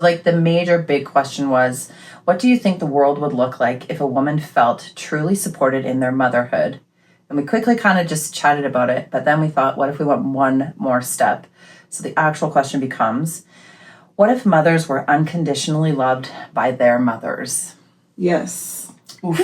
Like the major big question was, what do you think the world would look like if a woman felt truly supported in their motherhood? And we quickly kind of just chatted about it, but then we thought, what if we went one more step? So the actual question becomes, what if mothers were unconditionally loved by their mothers? Yes. Oof.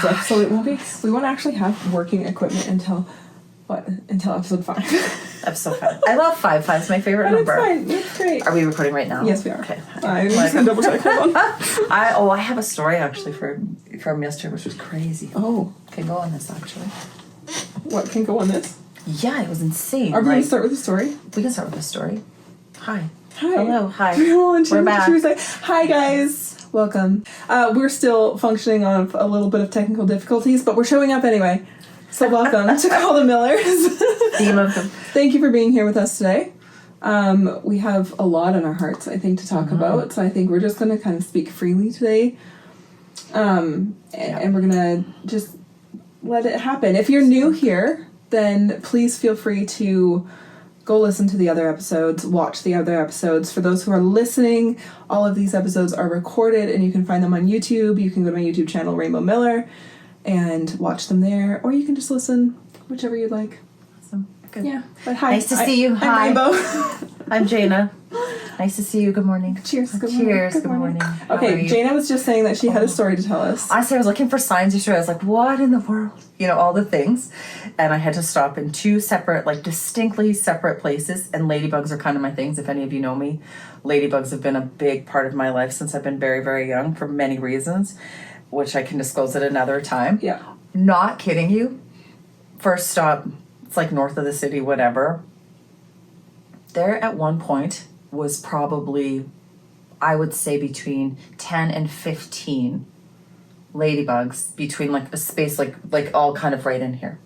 Stuff. So we won't actually have working equipment until episode 5. Episode 5. I love 5. 5 is my favorite number. It's fine. It's great. Are we recording right now? Yes, we are. Okay. I'm just gonna double check. Hold on. I have a story actually from yesterday, which was crazy. Oh, Can go on this actually. what can go on this? Yeah, it was insane. Are we gonna start with the story? We can start with the story. Hi. Hi. Hello. Hi. We're back. Should we say, hi guys. Welcome. We're still functioning on a little bit of technical difficulties, but we're showing up anyway. So welcome to Call the Millers. Theme of the... Thank you for being here with us today. We have a lot on our hearts, I think, to talk about. So I think we're just going to kind of speak freely today. And we're going to just let it happen. If you're new here, then please feel free to go listen to the other episodes, watch the other episodes. For those who are listening, all of these episodes are recorded and you can find them on YouTube. You can go to my YouTube channel, Rainbow Miller, and watch them there. Or you can just listen, whichever you'd like. Awesome. Good. Yeah. But hi. Nice to see you. Hi. I'm Rainbow. I'm Jana. Nice to see you. Good morning. Cheers. Good morning. Cheers. Good morning. How are Okay, you? Jana was just saying that she had a story to tell us. Honestly, I was looking for signs yesterday. I was like, what in the world? You know, all the things. And I had to stop in 2 separate, like distinctly separate places. And ladybugs are kind of my things. If any of you know me, ladybugs have been a big part of my life since I've been very, very young for many reasons, which I can disclose at another time. Yeah. Not kidding you. First stop, it's like north of the city, whatever. There at one point was probably, I would say, between 10 and 15 ladybugs between like a space like all kind of right in here.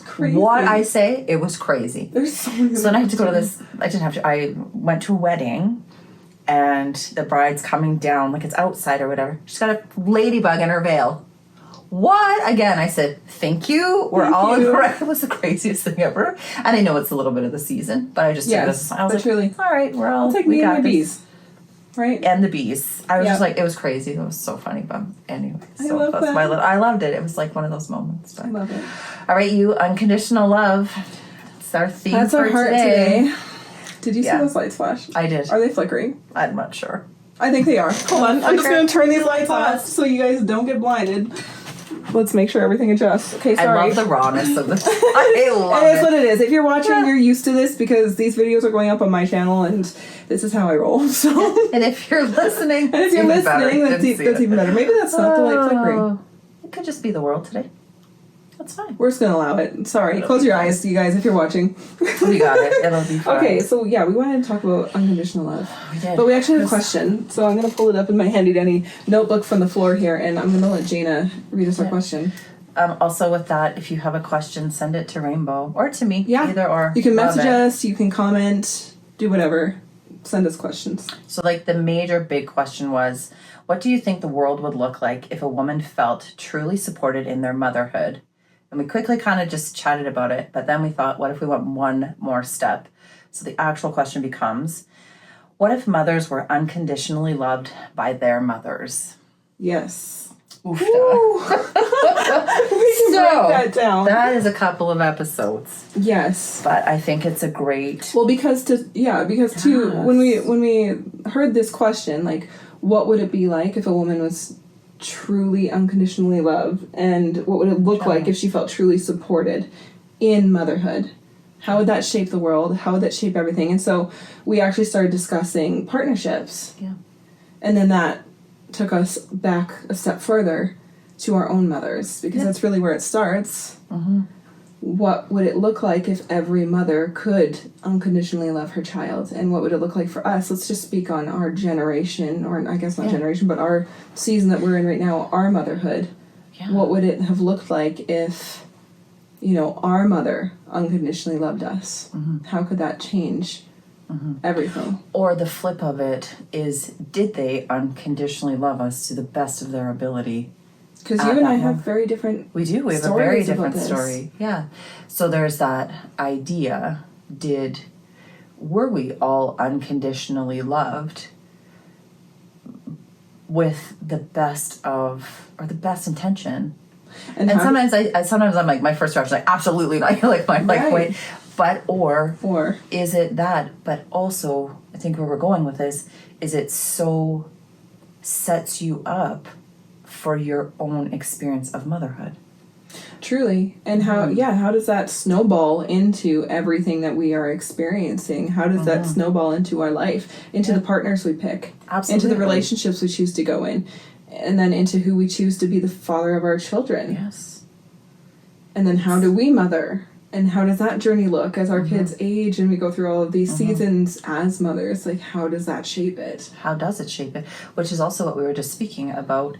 Crazy. What I say, it was crazy. There's so many. So then I had to go to this, I went to a wedding and the bride's coming down, like it's outside or whatever. She's got a ladybug in her veil. What? Again, I said, thank you. We're all in the right. It was the craziest thing ever. And I know it's a little bit of the season, but I just took this. I was like, truly. all right, we're all, I'll take we me got and my this. bees. Right? And the bees. I was Yep. just like, it was crazy. It was so funny. But anyway, I so love that's that. I loved it. It was like one of those moments. But. I love it. All right, you, unconditional love. It's our theme That's for our heart today. Did you see those lights flash? I did. Are they flickering? I'm not sure. I think they are. Hold on. I'm just going to turn these lights off so you guys don't get blinded. Let's make sure everything adjusts. Okay, sorry. I love the rawness of this. I love It is what it is. If you're watching, you're used to this because these videos are going up on my channel and this is how I roll. So, And if you're listening, that's even better. Maybe that's not the light flickering. It could just be the world today. That's fine. We're just going to allow it. Sorry. Close your eyes, you guys, if you're watching. We got it. It'll be fine. Okay, so yeah, we wanted to talk about unconditional love. We did. But we actually have a question. So I'm going to pull it up in my handy-dandy notebook from the floor here, and I'm going to let Jana read us our question. Also with that, if you have a question, send it to Rainbow or to me. Yeah. Either or. You can Love message it. us, you can comment, do whatever. Send us questions. So like the major big question was, what do you think the world would look like if a woman felt truly supported in their motherhood? And we quickly kind of just chatted about it, but then we thought, what if we went one more step? So the actual question becomes, what if mothers were unconditionally loved by their mothers? Yes. Oof. We can break that down. That is a couple of episodes. Yes. But I think it's a great... Well, because when we heard this question, like, what would it be like if a woman was truly unconditionally loved, and what would it look like if she felt truly supported in motherhood? How would that shape the world? How would that shape everything? And so we actually started discussing partnerships. Yeah. And then that took us back a step further to our own mothers, because that's really where it starts. Mm-hmm. What would it look like if every mother could unconditionally love her child? And what would it look like for us? Let's just speak on our generation, or I guess not generation, but our season that we're in right now, our motherhood. Yeah. What would it have looked like if, our mother unconditionally loved us? Mm-hmm. How could that change everything. Or the flip of it is, did they unconditionally love us to the best of their ability? Because you and I have very different We do. We have a very different story. Yeah. So there's that idea, were we all unconditionally loved with the best intention? And sometimes I'm like, my first reaction is like, absolutely not. Wait. But, or is it that, but also, I think where we're going with this, is it so sets you up for your own experience of motherhood. Truly. And how does that snowball into everything that we are experiencing? How does that snowball into our life, into the partners we pick, Absolutely. into the relationships we choose to go in, and then into who we choose to be the father of our children? Yes. And then how do we mother? And how does that journey look as our kids age and we go through all of these seasons as mothers? Like, how does that shape it? How does it shape it? Which is also what we were just speaking about.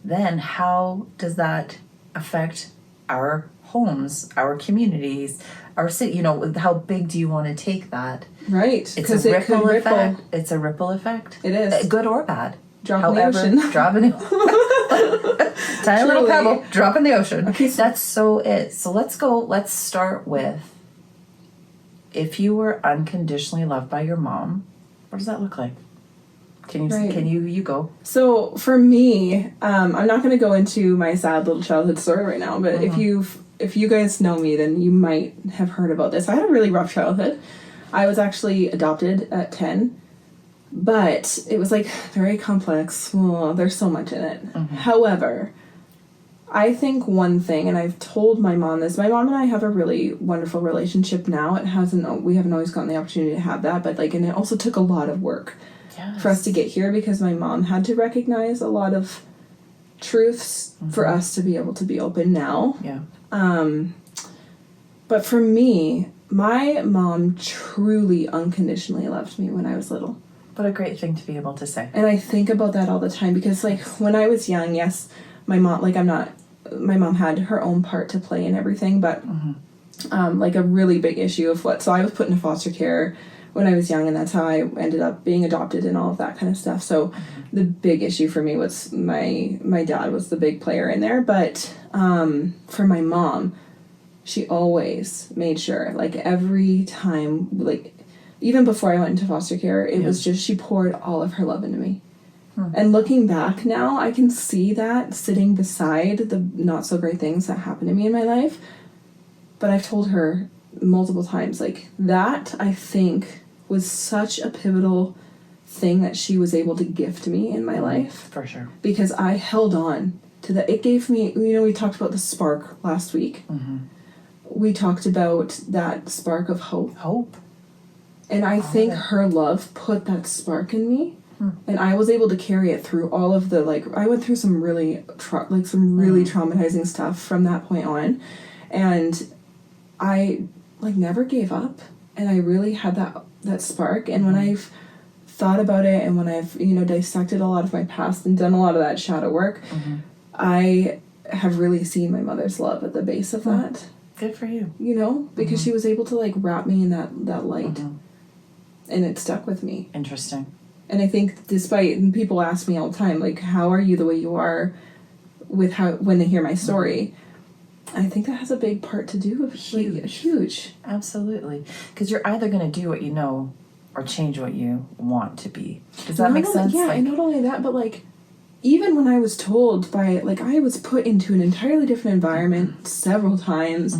Then how does that affect our homes, our communities, our city? How big do you want to take that? Right. It's a ripple effect. It's a ripple effect. It is. Good or bad. Drop in the ocean. Drop in the tiny little pebble, drop in the ocean. Okay, that's so it. So let's start with, if you were unconditionally loved by your mom, what does that look like? Can you go? So for me, I'm not going to go into my sad little childhood story right now, but if you guys know me, then you might have heard about this. I had a really rough childhood. I was actually adopted at 10, but it was like very complex. There's so much in it. However, I think one thing, and I've told my mom this, my mom and I have a really wonderful relationship now. We haven't always gotten the opportunity to have that, but and it also took a lot of work. Yes. For us to get here, because my mom had to recognize a lot of truths for us to be able to be open now. Yeah. But for me, my mom truly unconditionally loved me when I was little. What a great thing to be able to say. And I think about that all the time, because when I was young, yes, my mom, my mom had her own part to play in everything, but a really big issue of so I was put into foster care when I was young, and that's how I ended up being adopted and all of that kind of stuff. So the big issue for me was my dad was the big player in there. But for my mom, she always made sure, every time, even before I went into foster care, it was just, she poured all of her love into me. And looking back now, I can see that sitting beside the not so great things that happened to me in my life. But I've told her multiple times, that I think was such a pivotal thing that she was able to gift me in my life. For sure. Because I held on to that. It gave me, we talked about the spark last week. We talked about that spark of hope. And I think her love put that spark in me. And I was able to carry it through all of the, I went through some really, traumatizing stuff from that point on. And I, never gave up. And I really had that spark. And when I've thought about it, and when I've, dissected a lot of my past and done a lot of that shadow work, I have really seen my mother's love at the base of that. Good for you. Because she was able to, wrap me in that light. And it stuck with me. Interesting. And I think despite, people ask me all the time, how are you the way you are when they hear my story? I think that has a big part to do with huge. Absolutely. Because you're either going to do what you know or change what you want to be. Does that make sense? Yeah, and not only that, but even when I was told by, I was put into an entirely different environment several times.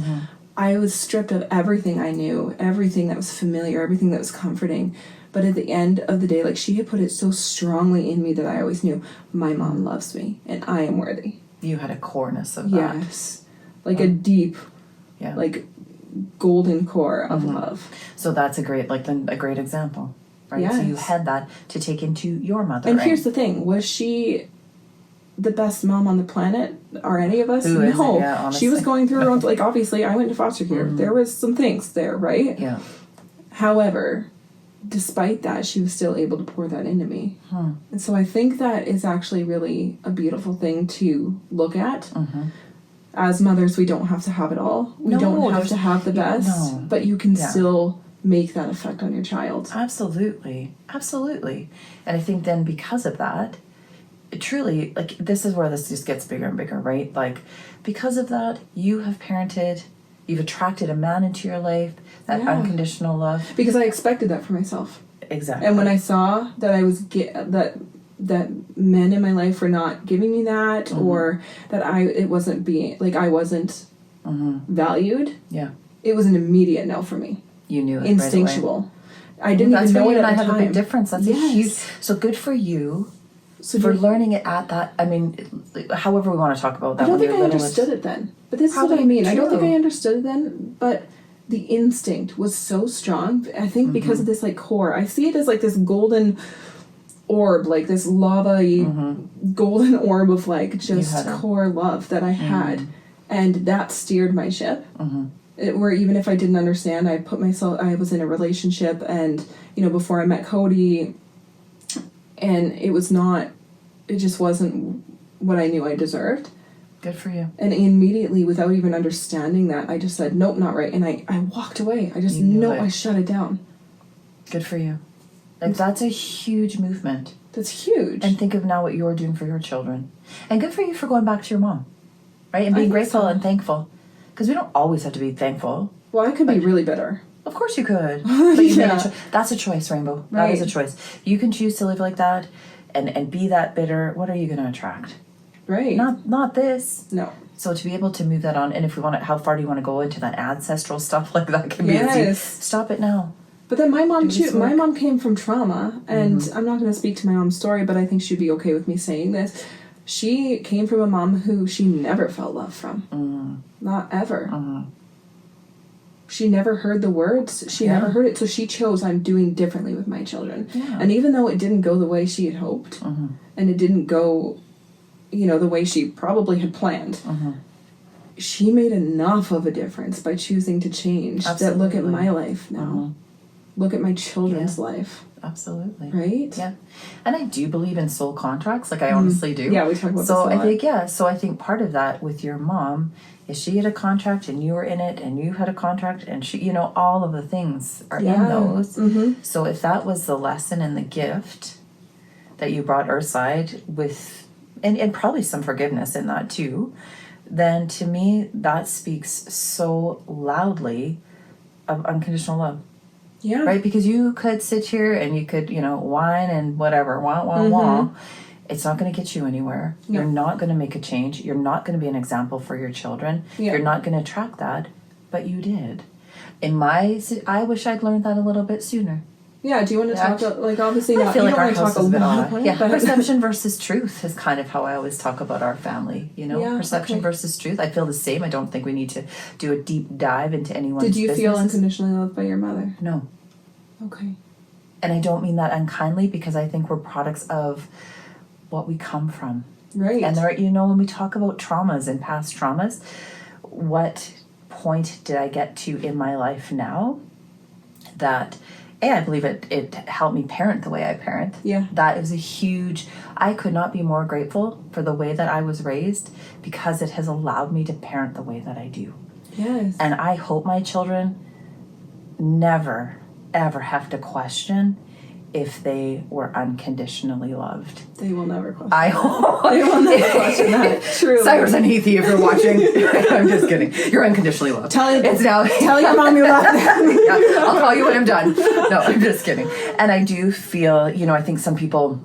I was stripped of everything I knew, everything that was familiar, everything that was comforting. But at the end of the day, she had put it so strongly in me that I always knew my mom loves me and I am worthy. You had a coreness of that. Yes. A deep, golden core of love. So that's a great example, right? Yes. So you had that to take into your mother. And here's the thing: was she the best mom on the planet? Are any of us? No. Yeah, she was going through her own. Obviously, I went to foster care. There was some things there, right? Yeah. However, despite that, she was still able to pour that into me. And so I think that is actually really a beautiful thing to look at. As mothers, we don't have to have it all. We don't have to have the best, but you can still make that effect on your child. Absolutely. Absolutely. And I think then because of that, truly, like, this is where this just gets bigger and bigger, right? Like, because of that, you have parented, you've attracted a man into your life, that unconditional love. Because I expected that for myself. Exactly. And when I saw that I was that men in my life were not giving me that, or that I wasn't valued. Yeah. It was an immediate no for me. You knew it. Instinctual. Right away. I didn't even know it at the time. That's where you and I have a big difference. That's a huge. So good for you. So for learning it at that, I mean, however we want to talk about that. I don't think I understood it then. But this is what I mean. True. I don't think I understood it then, but the instinct was so strong. I think because of this, like, core. I see it as like this golden orb, like this lava-y golden orb of like just core love that I had. And that steered my ship. Where even if I didn't understand, I was in a relationship, and, you know, before I met Cody, and it just wasn't what I knew I deserved. Good for you. And immediately, without even understanding that, I just said, nope, not right. And I walked away. I just I shut it down. Good for you. Like, that's a huge movement. That's huge. And think of now what you're doing for your children. And good for you for going back to your mom, right? And being grateful and thankful. Because we don't always have to be thankful. Well, I could be really bitter. Of course you could. But you made that's a choice, Rainbow. Right. That is a choice. You can choose to live like that and be that bitter. What are you going to attract? Right. Not this. No. So to be able to move that on, and if we want to, how far do you want to go into that ancestral stuff? Like, that can be stop it now. But then my mom came from trauma, and I'm not going to speak to my mom's story, but I think she'd be okay with me saying this. She came from a mom who she never felt love from. Not ever. She never heard the words. She never heard it. So she chose, I'm doing differently with my children. Yeah. And even though it didn't go the way she had hoped, and it didn't go, you know, the way she probably had planned, she made enough of a difference by choosing to change. Absolutely. That look at my life now. Look at my children's life. Absolutely. Right? Yeah. And I do believe in soul contracts. Like, I honestly do. Yeah, we talk about this a lot. So I think part of that with your mom is she had a contract and you were in it, and you had a contract, and she, you know, all of the things are in those. So if that was the lesson and the gift that you brought Earthside with, and probably some forgiveness in that too, then to me that speaks so loudly of unconditional love. Yeah. Right? Because you could sit here and you could, you know, whine and whatever, wah. It's not going to get you anywhere. No. You're not going to make a change. You're not going to be an example for your children. Yeah. You're not going to attract that, but you did. I wish I'd learned that a little bit sooner. Yeah, do you want to talk about, like, obviously not, I feel like our house has been about it. Yeah, perception versus truth is kind of how I always talk about our family, you know, perception versus truth. I feel the same. I don't think we need to do a deep dive into anyone's business. Did you business. feel unconditionally loved by your mother? No. Okay. And I don't mean that unkindly, because I think we're products of what we come from. Right. And there, you know, when we talk about traumas and past traumas, what point did I get to in my life now that, I believe it helped me parent the way I parent. Yeah. That is a huge, I could not be more grateful for the way that I was raised, because it has allowed me to parent the way that I do. Yes. And I hope my children never, ever have to question if they were unconditionally loved. They will never question. I hope. They will never question that. Truly. Cyrus and Heathy, if you're watching, I'm just kidding. You're unconditionally loved. Tell your mom you love them. Yeah, I'll call you when I'm done. No, I'm just kidding. And I do feel, you know, I think some people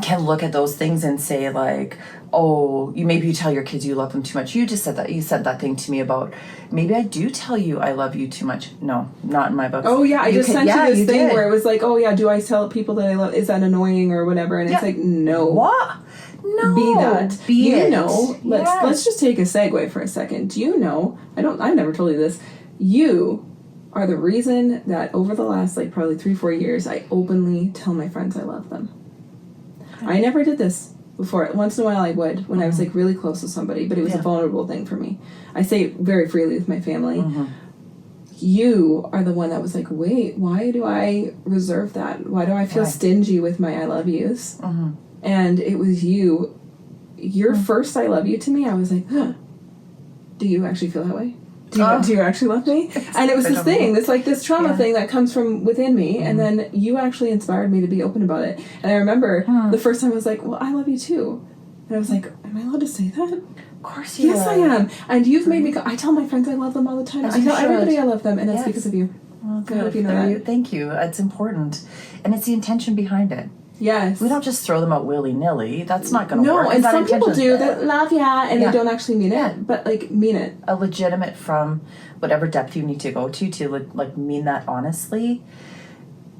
can look at those things and say, like, oh, maybe you tell your kids you love them too much. You just said that. You said that thing to me about, maybe I do tell you I love you too much. No, not in my book. Oh, yeah. I just sent you this thing where it was like, oh, yeah, do I tell people that I love? Is that annoying or whatever? And it's like, no. What? No. Be that. Be it. You know, let's just take a segue for a second. Do you know, I've never told you this, you are the reason that over the last, like, probably 3-4 years, I openly tell my friends I love them. I never did this before. Once in a while I would, when I was, like, really close to somebody, but it was a vulnerable thing for me. I say it very freely with my family. You are the one that was like, wait, why do I reserve that? Why do I feel stingy with my I love yous? And it was you. Your first I love you to me, I was like, huh, do you actually feel that way? do you actually love me? And it was this thing, this trauma thing that comes from within me, and then you actually inspired me to be open about it. And I remember the first time I was like, well, I love you too. And I was like, am I allowed to say that? Of course you are. Yes, I am. And you've made me go, I tell my friends I love them all the time. I tell everybody I love them, and that's because of you. Well, good. I hope you know that. Thank you. It's important. And it's the intention behind it. Yes. We don't just throw them out willy-nilly. That's not going to work. No, and some people do that love and they don't actually mean it, but mean it. A legitimate from whatever depth you need to go to mean that honestly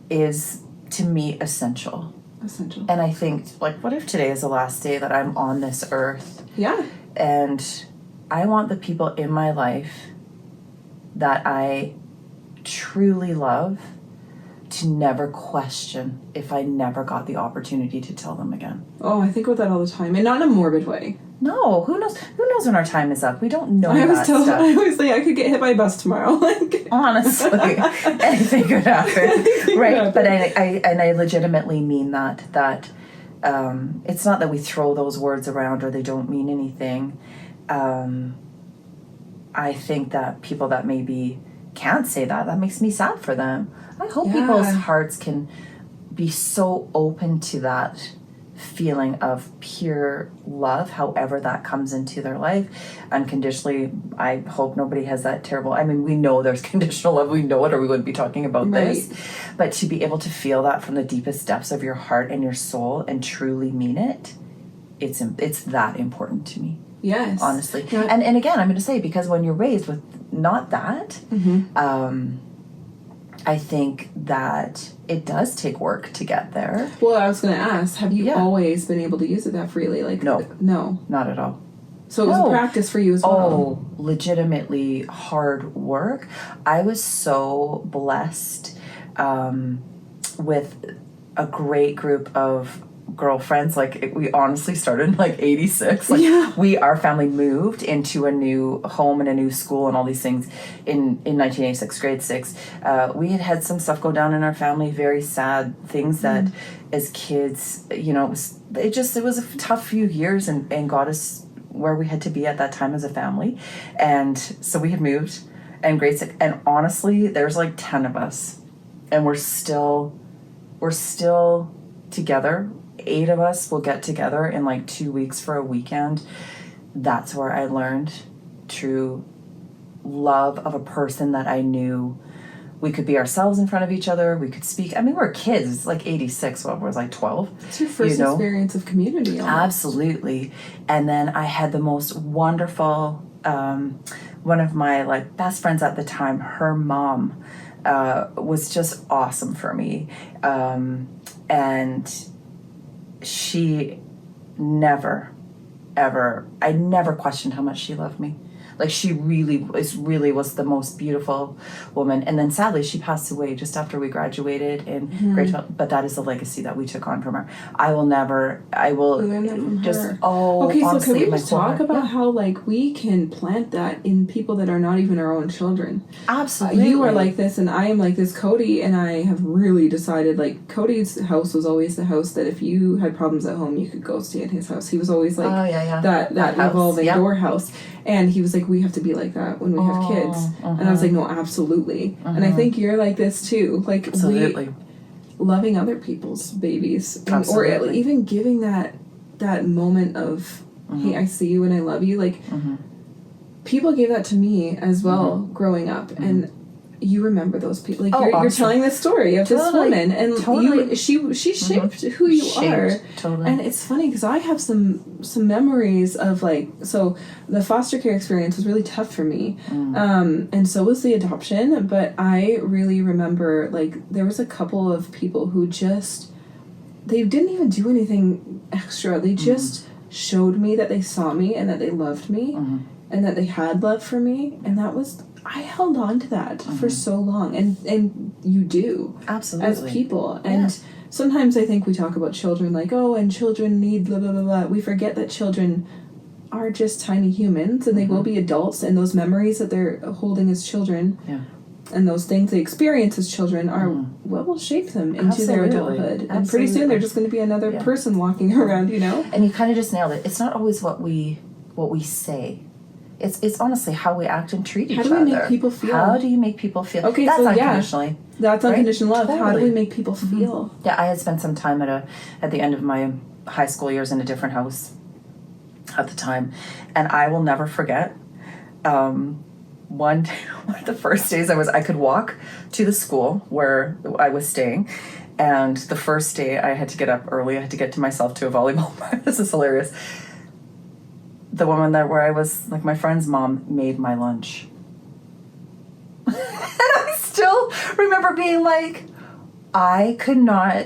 is, to me, essential. Essential. And I think, what if today is the last day that I'm on this earth? Yeah. And I want the people in my life that I truly love to never question if I never got the opportunity to tell them again. Oh, I think about that all the time, and not in a morbid way. No, who knows? Who knows when our time is up? We don't know stuff. I always say I could get hit by a bus tomorrow. Honestly, anything could happen, right? But I legitimately mean that. It's not that we throw those words around or they don't mean anything. I think that people that maybe can't say that makes me sad for them. I hope people's hearts can be so open to that feeling of pure love, however that comes into their life. Unconditionally, I hope nobody has that terrible... I mean, we know there's conditional love. We know it, or we wouldn't be talking about this. But to be able to feel that from the deepest depths of your heart and your soul and truly mean it, it's that important to me. Yes. Honestly. Yeah. And again, I'm going to say, because when you're raised with not that... I think that it does take work to get there. Well, I was going to ask, have you always been able to use it that freely? No. Not at all. So it was a practice for you as well? Oh, legitimately hard work. I was so blessed with a great group of girlfriends. We honestly started in 86. Our family moved into a new home and a new school and all these things in 1986, grade 6. We had some stuff go down in our family, very sad things that as kids, it was a tough few years and got us where we had to be at that time as a family. And so we had moved and grade 6. And honestly, there's 10 of us and we're still together. 8 of us will get together in 2 weeks for a weekend. That's where I learned true love of a person that I knew we could be ourselves in front of each other. We could speak. I mean, we're kids. It's 86. What was 12? It's your first experience of community. Almost. Absolutely. And then I had the most wonderful, one of my best friends at the time, her mom was just awesome for me. And she never, ever, I never questioned how much she loved me. She really was the most beautiful woman. And then sadly, she passed away just after we graduated in grade 12. But that is the legacy that we took on from her. I will learn that from just, her. Okay, so can we just talk about how we can plant that in people that are not even our own children? Absolutely. You are like this and I am like this. Cody and I have really decided, Cody's house was always the house that if you had problems at home, you could go stay at his house. He was always that revolving door house. And he was like, we have to be like that when we have kids. And I was like, no, absolutely. And I think you're like this too. Absolutely. Loving other people's babies. Or even giving that moment of, hey, I see you and I love you. People gave that to me as well growing up. And you remember those people. You're telling this story of this woman. And she shaped who you are. Totally. And it's funny because I have some memories of so the foster care experience was really tough for me. And so was the adoption. But I really remember there was a couple of people who they didn't even do anything extra. They just showed me that they saw me and that they loved me and that they had love for me. And that was... I held on to that for so long, and you do. Absolutely. As people. And sometimes I think we talk about children and children need blah, blah, blah, blah. We forget that children are just tiny humans, and they will be adults, and those memories that they're holding as children and those things they experience as children are what will shape them into their adulthood. And pretty soon they're just going to be another person walking around, And you kind of just nailed it. It's not always what we say. It's honestly how we act and treat each How other. do we make people feel? How do you make people feel? Okay, that's so unconditionally. That's unconditional love. Totally. How do we make people feel? Yeah, I had spent some time at the end of my high school years in a different house at the time, and I will never forget. One of the first days I could walk to the school where I was staying, and the first day I had to get up early. I had to get to myself to a volleyball practice. This is hilarious. The woman where I was, like, my friend's mom made my lunch. And I still remember being like, I could not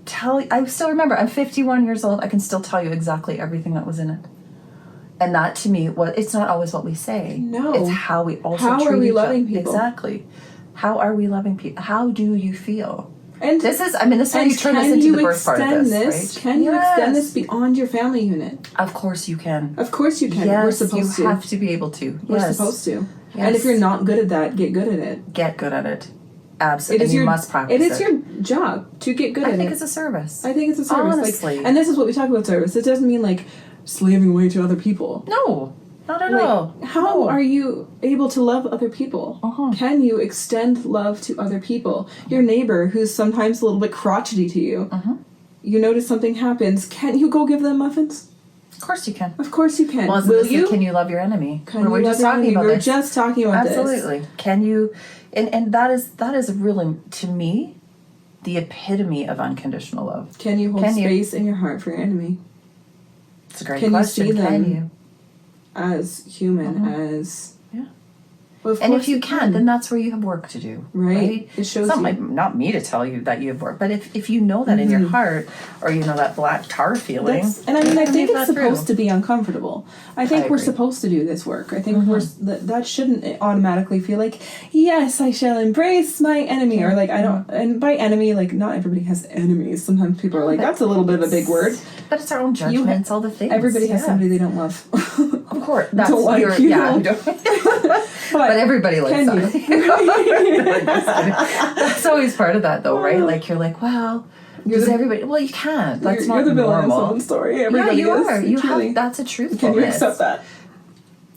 tell you. I still remember, I'm 51 years old. I can still tell you exactly everything that was in it. And that, to me, it's not always what we say. No. It's how we also how treat are we each loving other. people? Exactly. How are we loving people? How do you feel? And this is where you turn this into the birth part of this, right? Can you extend this beyond your family unit? Of course you can. Of course you can. Yes, We're supposed to. You have to be able to. We're Yes. supposed to. Yes. And if you're not good at that, get good at it. Get good at it. Absolutely. You must practice it. It is your job to get good at it. I think it's a service. I think it's a service. Honestly. And this is what we talk about service. It doesn't mean like slaving away to other people. No. Not at all. How are you able to love other people? Can you extend love to other people? Your neighbor, who's sometimes a little bit crotchety to you, you notice something happens, can't you go give them muffins? Of course you can. Of course you can. Well, Will you? Can you love your enemy? We're just talking about this. Absolutely. Can you? And that is really, to me, the epitome of unconditional love. Can you hold space in your heart for your enemy? It's a great question. You see them can you? As human, as... Yeah. Well, and if you can't, then that's where you have work to do. Right? It shows it's not me to tell you that you have work, but if you know that in your heart, or you know that black tar feeling... I think it's supposed to be uncomfortable. I think we're supposed to do this work. I think that shouldn't automatically feel like, yes, I shall embrace my enemy, or like, I don't... And by enemy, like, not everybody has enemies. Sometimes people are like, that's a little bit of a big word. But it's our own judgments, all the things. Everybody has somebody they don't love. Of course. That's don't like you. Yeah. But everybody likes that. That's always part of that, though, right? Like, you're like, well, does everybody... Well, you can't. That's not the villain in normal. someone's story. Everybody you is. are. You truly. have... That's a truthfulness. Can you accept that?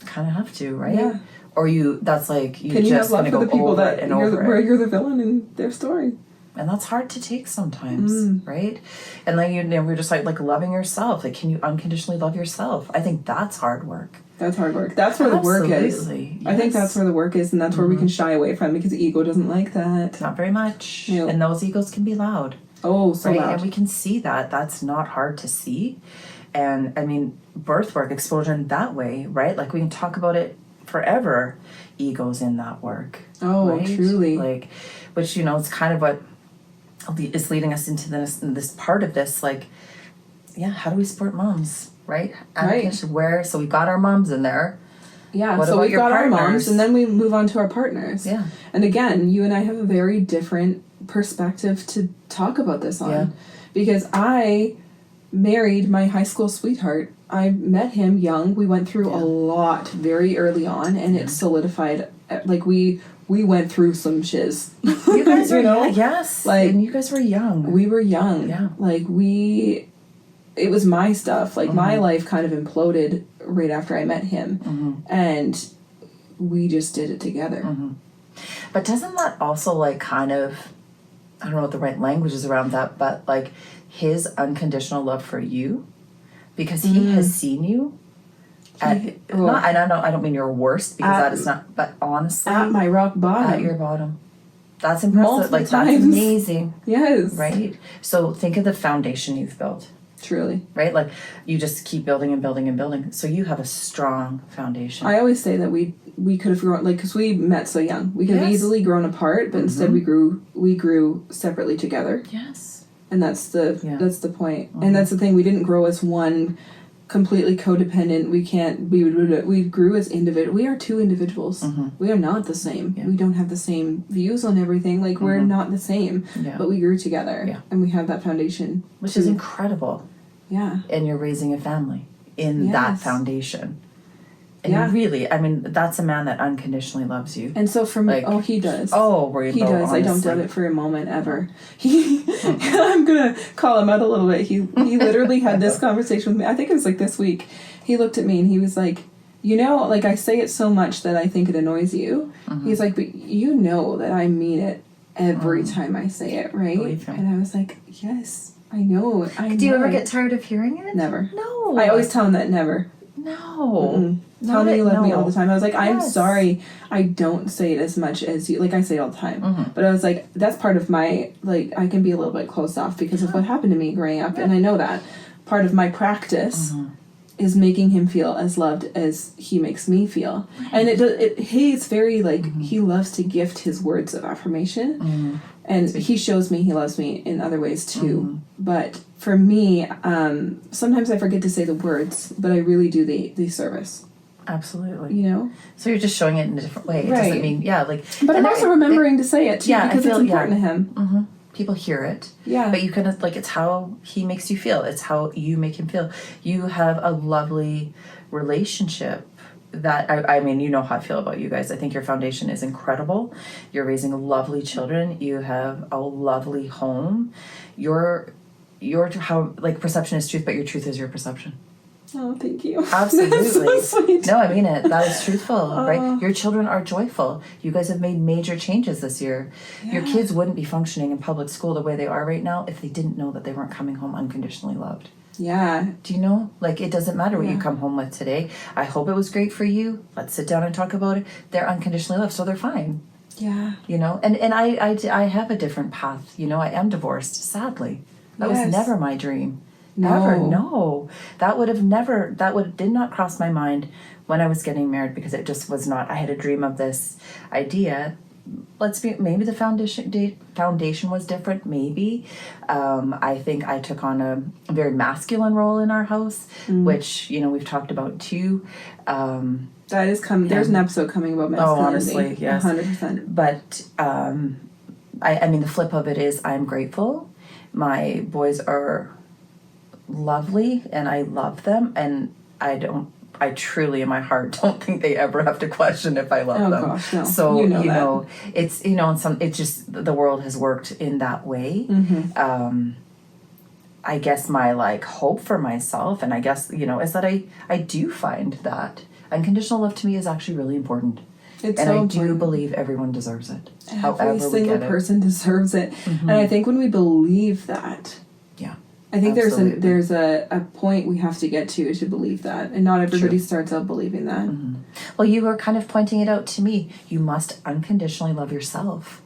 Kind of have to, right? Yeah. Or that's like, you Can you just have love for the people that you're the villain in their story? And that's hard to take sometimes, right? And then we're just like loving yourself. Like, can you unconditionally love yourself? I think that's hard work. That's hard work. That's where the work is. Yes. I think that's where the work is, and that's where we can shy away from, because the ego doesn't like that. Not very much. No. And those egos can be loud. Oh, so right? loud. And we can see that. That's not hard to see. And I mean, birth work, exposure in that way, right? Like, we can talk about it forever. Egos in that work. Oh, right? truly. Like, which, it's kind of what is leading us into this part of this, like, how do we support moms, right? Right. So we got our moms in there. Yeah, what so about we've your got partners? our moms, and then we move on to our partners. Yeah. And again, you and I have a very different perspective to talk about this on. Yeah. Because I married my high school sweetheart. I met him young. We went through a lot very early on, and it solidified, like, we went through some shiz. You guys were young. Yes. Like, and you guys were young. We were young. Yeah. Like, it was my stuff. Like, my life kind of imploded right after I met him. And we just did it together. But doesn't that also, like, kind of, I don't know what the right language is around that, but, like, his unconditional love for you, because he has seen you I don't mean your worst, because that is not, but honestly, at my rock bottom, at your bottom. That's impressive. Multiple like times. That's amazing. Yes. Right? So think of the foundation you've built. Truly. Right? Like, you just keep building and building and building. So you have a strong foundation. I always say that we could have grown, like, because we met so young. We could have easily grown apart, but instead we grew separately together. Yes. And that's the point. And that's the thing. We didn't grow as one completely codependent. We grew as individuals. We are two individuals. We are not the same. We don't have the same views on everything. Like, we're not the same, but we grew together, and we have that foundation, which is incredible. Yeah. And you're raising a family in that foundation. And Yeah. really, I mean, that's a man that unconditionally loves you. And so for me, Like, he does. Oh, Rainbow, he does. honestly. I don't doubt it for a moment ever. I'm gonna call him out a little bit. He literally had this conversation with me. I think it was like this week. He looked at me and he was like, you know, like I say it so much that I think it annoys you. He's like, but you know that I mean it every time I say it, right? And I was like, yes, I know. Do you ever get tired of hearing it? Never. No. I always tell him that never. No. Tell me you love me all the time. I was like, I'm sorry I don't say it as much as you. Like, I say it all the time. But I was like, that's part of my, like, I can be a little bit closed off because of what happened to me growing up. And I know that. Part of my practice is making him feel as loved as he makes me feel. And he's very, like, he loves to gift his words of affirmation. And he shows me he loves me in other ways, too. But for me, sometimes I forget to say the words, but I really do the service. Absolutely. You know? So you're just showing it in a different way. It Right. doesn't mean, like... But I'm also remembering to say it, too, because it's important to him. People hear it. Yeah. But you kind of, like, it's how he makes you feel. It's how you make him feel. You have a lovely relationship that, I mean, you know how I feel about you guys. I think your foundation is incredible. You're raising lovely children. You have a lovely home. Your how, like, perception is truth, but your truth is your perception. Oh, thank you. Absolutely. So sweet. No, I mean it. That is truthful, right? Your children are joyful. You guys have made major changes this year. Yeah. Your kids wouldn't be functioning in public school the way they are right now if they didn't know that they weren't coming home unconditionally loved. Yeah. Do you know? Like, it doesn't matter what you come home with today. I hope it was great for you. Let's sit down and talk about it. They're unconditionally loved, so they're fine. Yeah. You know? And I have a different path. You know, I am divorced, sadly. That was never my dream. Never, no. That did not cross my mind when I was getting married, because it just was not. I had a dream of this idea. Maybe the foundation was different, maybe. I think I took on a very masculine role in our house, which, you know, we've talked about too. That is coming. There's an episode coming about masculinity. Oh, honestly, yes. 100%. But, I mean, the flip of it is I'm grateful. My boys are lovely and I love them, and I truly in my heart don't think they ever have to question if I love them. Gosh, no. So, you know it's, it's just the world has worked in that way. I guess my, like, hope for myself, and I guess, is that I do find that unconditional love to me is actually really important. It's and so I important. do believe everyone deserves it. Every single person deserves it. And I think when we believe that, I think there's a point we have to get to believe that, and not everybody starts out believing that. Well, you were kind of pointing it out to me. You must unconditionally love yourself,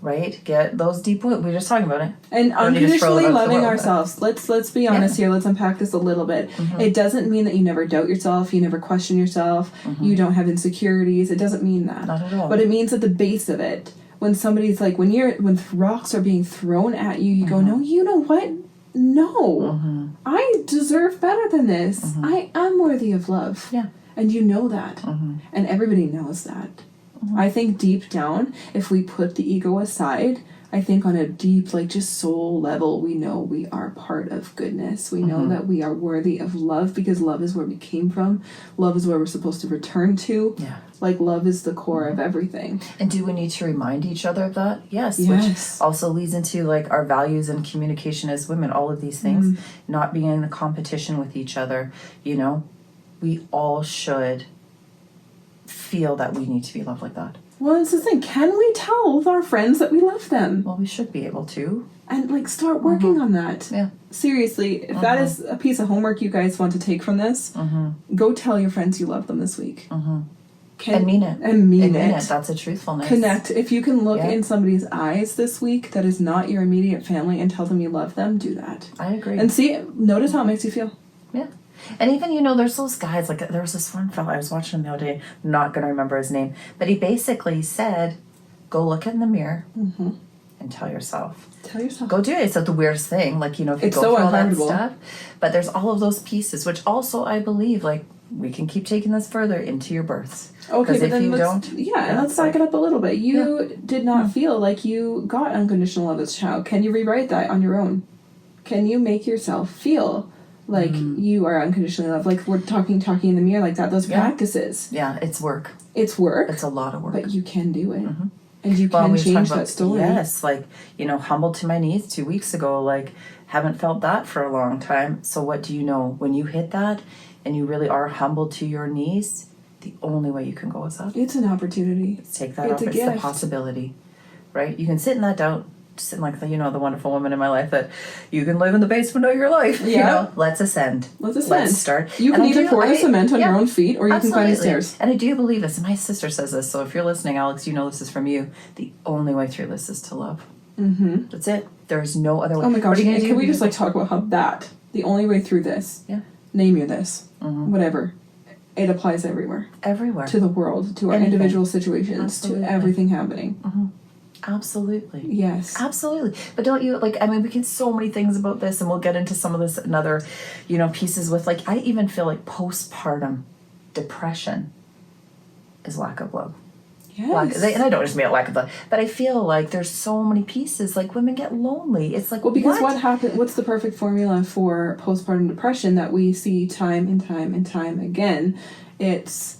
right? Get those deep roots. We were just talking about it. And unconditionally loving ourselves. Let's be honest here. Let's unpack this a little bit. It doesn't mean that you never doubt yourself, you never question yourself, you don't have insecurities. It doesn't mean that. Not at all. But it means at the base of it, when somebody's like, when rocks are being thrown at you, you go, no, you know what? No, I deserve better than this. I am worthy of love. Yeah. And you know that. And everybody knows that. I think deep down, if we put the ego aside, I think on a deep, like, just soul level, we know we are part of goodness. We know that we are worthy of love, because love is where we came from. Love is where we're supposed to return to. Yeah. Like, love is the core of everything. And do we need to remind each other of that? Yes. Yes. Which also leads into, like, our values and communication as women, all of these things. Not being in a competition with each other. We all should feel that we need to be loved like that. Well, it's the thing. Can we tell our friends that we love them? Well, we should be able to. And, like, start working on that. Yeah. Seriously, if that is a piece of homework you guys want to take from this, go tell your friends you love them this week. And mean it. And mean it. That's a truthfulness. Connect. If you can look in somebody's eyes this week that is not your immediate family and tell them you love them, do that. I agree. And notice how it makes you feel. Yeah. And even, there's those guys, like, there was this one fella, I was watching him the other day, I'm not going to remember his name, but he basically said, go look in the mirror and tell yourself. Tell yourself. Go do it. It's not the weirdest thing, like, if you it's go so through all that uncomfortable. stuff. But there's all of those pieces, which also I believe, like, we can keep taking this further into your births. Okay, but then let's back it up a little bit. You did not feel like you got unconditional love as a child. Can you rewrite that on your own? Can you make yourself feel like you are unconditionally loved? Like, we're talking in the mirror like that. Those practices. Yeah, it's work. It's work. It's a lot of work. But you can do it. And you can change that story. Yes, like, humbled to my knees 2 weeks ago, like, haven't felt that for a long time. So what do you know? When you hit that and you really are humbled to your knees, the only way you can go is up. It's an opportunity. Take that up. It's the possibility, right? You can sit in that doubt, sit like the wonderful woman in my life that you can live in the basement of your life. Yeah. Let's ascend. Let's start. You can either pour the cement on your own feet, or you can climb the stairs. And I do believe this. My sister says this. So if you're listening, Alex, this is from you. The only way through this is to love. Mm-hmm. That's it. There is no other way. Oh my gosh! Can we just talk about how the only way through this? Yeah. Name your this. Mm-hmm. Whatever. It applies everywhere. Everywhere. To the world, to our individual situations, Absolutely. to everything happening. Mm-hmm. Absolutely. Yes. Absolutely. But don't you, we can so many things about this, and we'll get into some of this in other, pieces with, I even feel like postpartum depression is lack of love. Yes. And I don't just mean lack of love, but I feel like there's so many pieces. Like, women get lonely. It's like, because what happened? What's the perfect formula for postpartum depression that we see time and time and time again? It's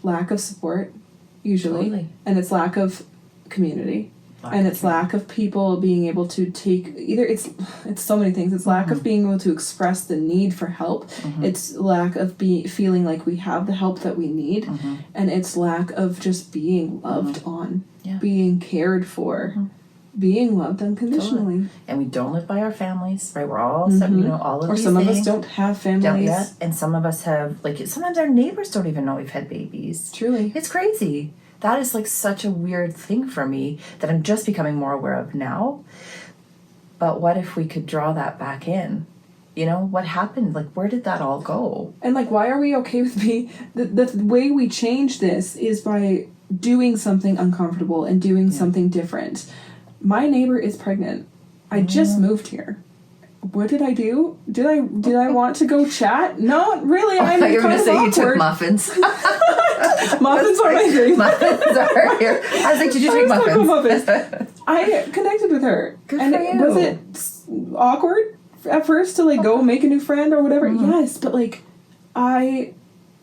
lack of support, usually, Totally. And it's lack of community, and it's lack of people being able to take it's so many things. It's lack of being able to express the need for help. It's lack of feeling like we have the help that we need, and it's lack of just being loved on, being cared for, being loved unconditionally. Totally. And we don't live by our families, right? We're all all of or these some things. of us don't have families. And some of us have sometimes our neighbors don't even know we've had babies. Truly, it's crazy. That is such a weird thing for me that I'm just becoming more aware of now. But what if we could draw that back in? What happened? Where did that all go? And why are we okay with the way we change this is by doing something uncomfortable and doing something different. My neighbor is pregnant. I just moved here. What did I do? Did I want to go chat? No, really. I thought you were going to say you took muffins. Muffins are my thing. Muffins are here. I was like, did you take muffins? I connected with her. Good for you. Was it awkward at first to go make a new friend or whatever? Yes, but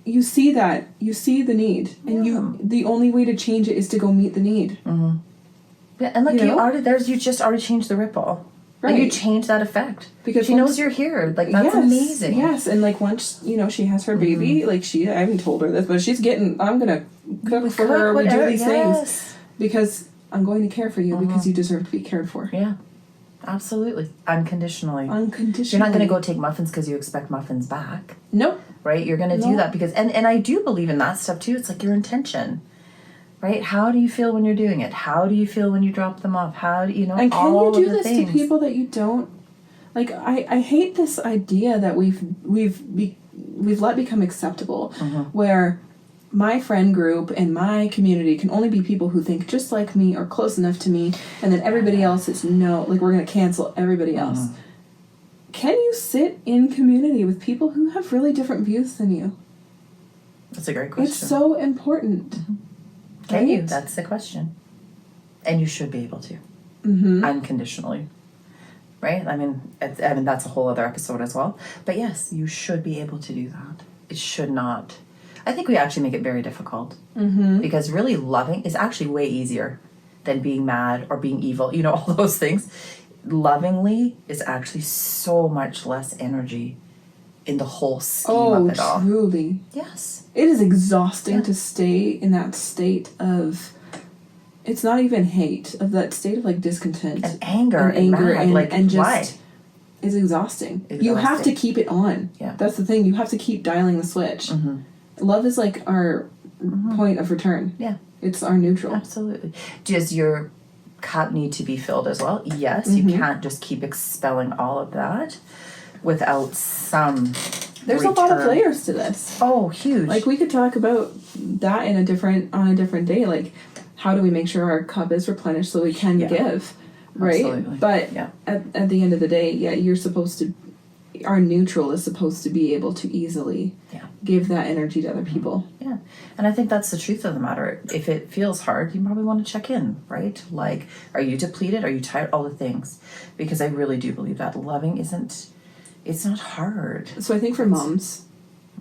you see that. You see the need. And the only way to change it is to go meet the need. Yeah, and you just already changed the ripple. Right. You change that effect. Because she knows you're here. That's amazing. Yes, and once, she has her baby, I haven't told her this, but I'm going to cook for her, we do these things. Because I'm going to care for you because you deserve to be cared for. Yeah, absolutely. Unconditionally. You're not going to go take muffins because you expect muffins back. Nope. Right? You're going to do that because, and I do believe in that stuff too. It's your intention. Right? How do you feel when you're doing it? How do you feel when you drop them off? How do you And can you do this to people that you don't I hate this idea that we've let become acceptable, where my friend group and my community can only be people who think just like me or close enough to me, and then everybody else is we're going to cancel everybody else. Can you sit in community with people who have really different views than you? That's a great question. It's so important. Can you? That's the question. And you should be able to. Unconditionally. Right? I mean, that's a whole other episode as well. But yes, you should be able to do that. It should not. I think we actually make it very difficult. Because really loving is actually way easier than being mad or being evil. All those things. Lovingly is actually so much less energy in the whole scheme of it all. Oh, truly. Yes. It is exhausting to stay in that state of, it's not even hate, of that state of discontent. And anger. And just, why? It's exhausting. You have to keep it on. Yeah. That's the thing. You have to keep dialing the switch. Love is our point of return. Yeah. It's our neutral. Absolutely. Does your cup need to be filled as well? Yes. You can't just keep expelling all of that without some There's a lot of layers to this. Oh, huge. We could talk about that on a different day. How do we make sure our cup is replenished so we can give, right? Absolutely. But at the end of the day, you're supposed to, our neutral is supposed to be able to easily give that energy to other people. Yeah. And I think that's the truth of the matter. If it feels hard, you probably want to check in, right? Are you depleted? Are you tired? All the things. Because I really do believe that loving it's not hard. So I think for moms,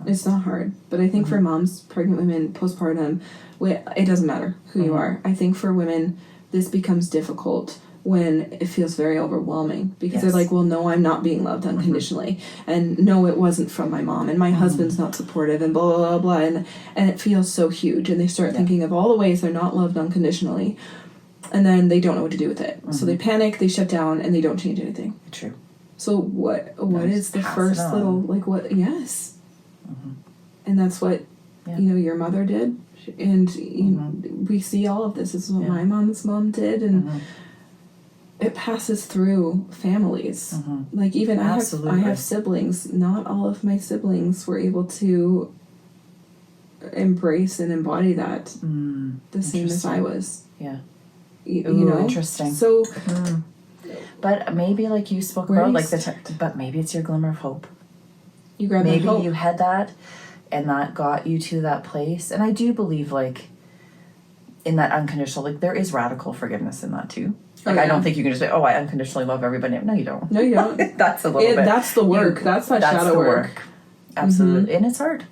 It's not hard. But I think for moms, pregnant women, postpartum, it doesn't matter who you are. I think for women, this becomes difficult when it feels very overwhelming because they're like, well, no, I'm not being loved unconditionally, and no, it wasn't from my mom, and my husband's not supportive, and blah blah blah, and it feels so huge, and they start thinking of all the ways they're not loved unconditionally, and then they don't know what to do with it. So they panic, they shut down, and they don't change anything. True. So what is the first little, like, what? Yes. And that's what your mother did, and we see all of this. This is what my mom's mom did, and it passes through families. Like, even I have siblings. Not all of my siblings were able to embrace and embody that the same as I was. Yeah. You know? Interesting. So, but maybe, like you spoke about, like but maybe it's your glimmer of hope. You grab maybe that hope. You had that, and that got you to that place. And I do believe, like, in that unconditional, like, there is radical forgiveness in that too. Like, I don't think you can just say, oh, I unconditionally love everybody. No, you don't. No, you don't. That's a little bit. That's the work. That's shadow work. Absolutely. And it's hard.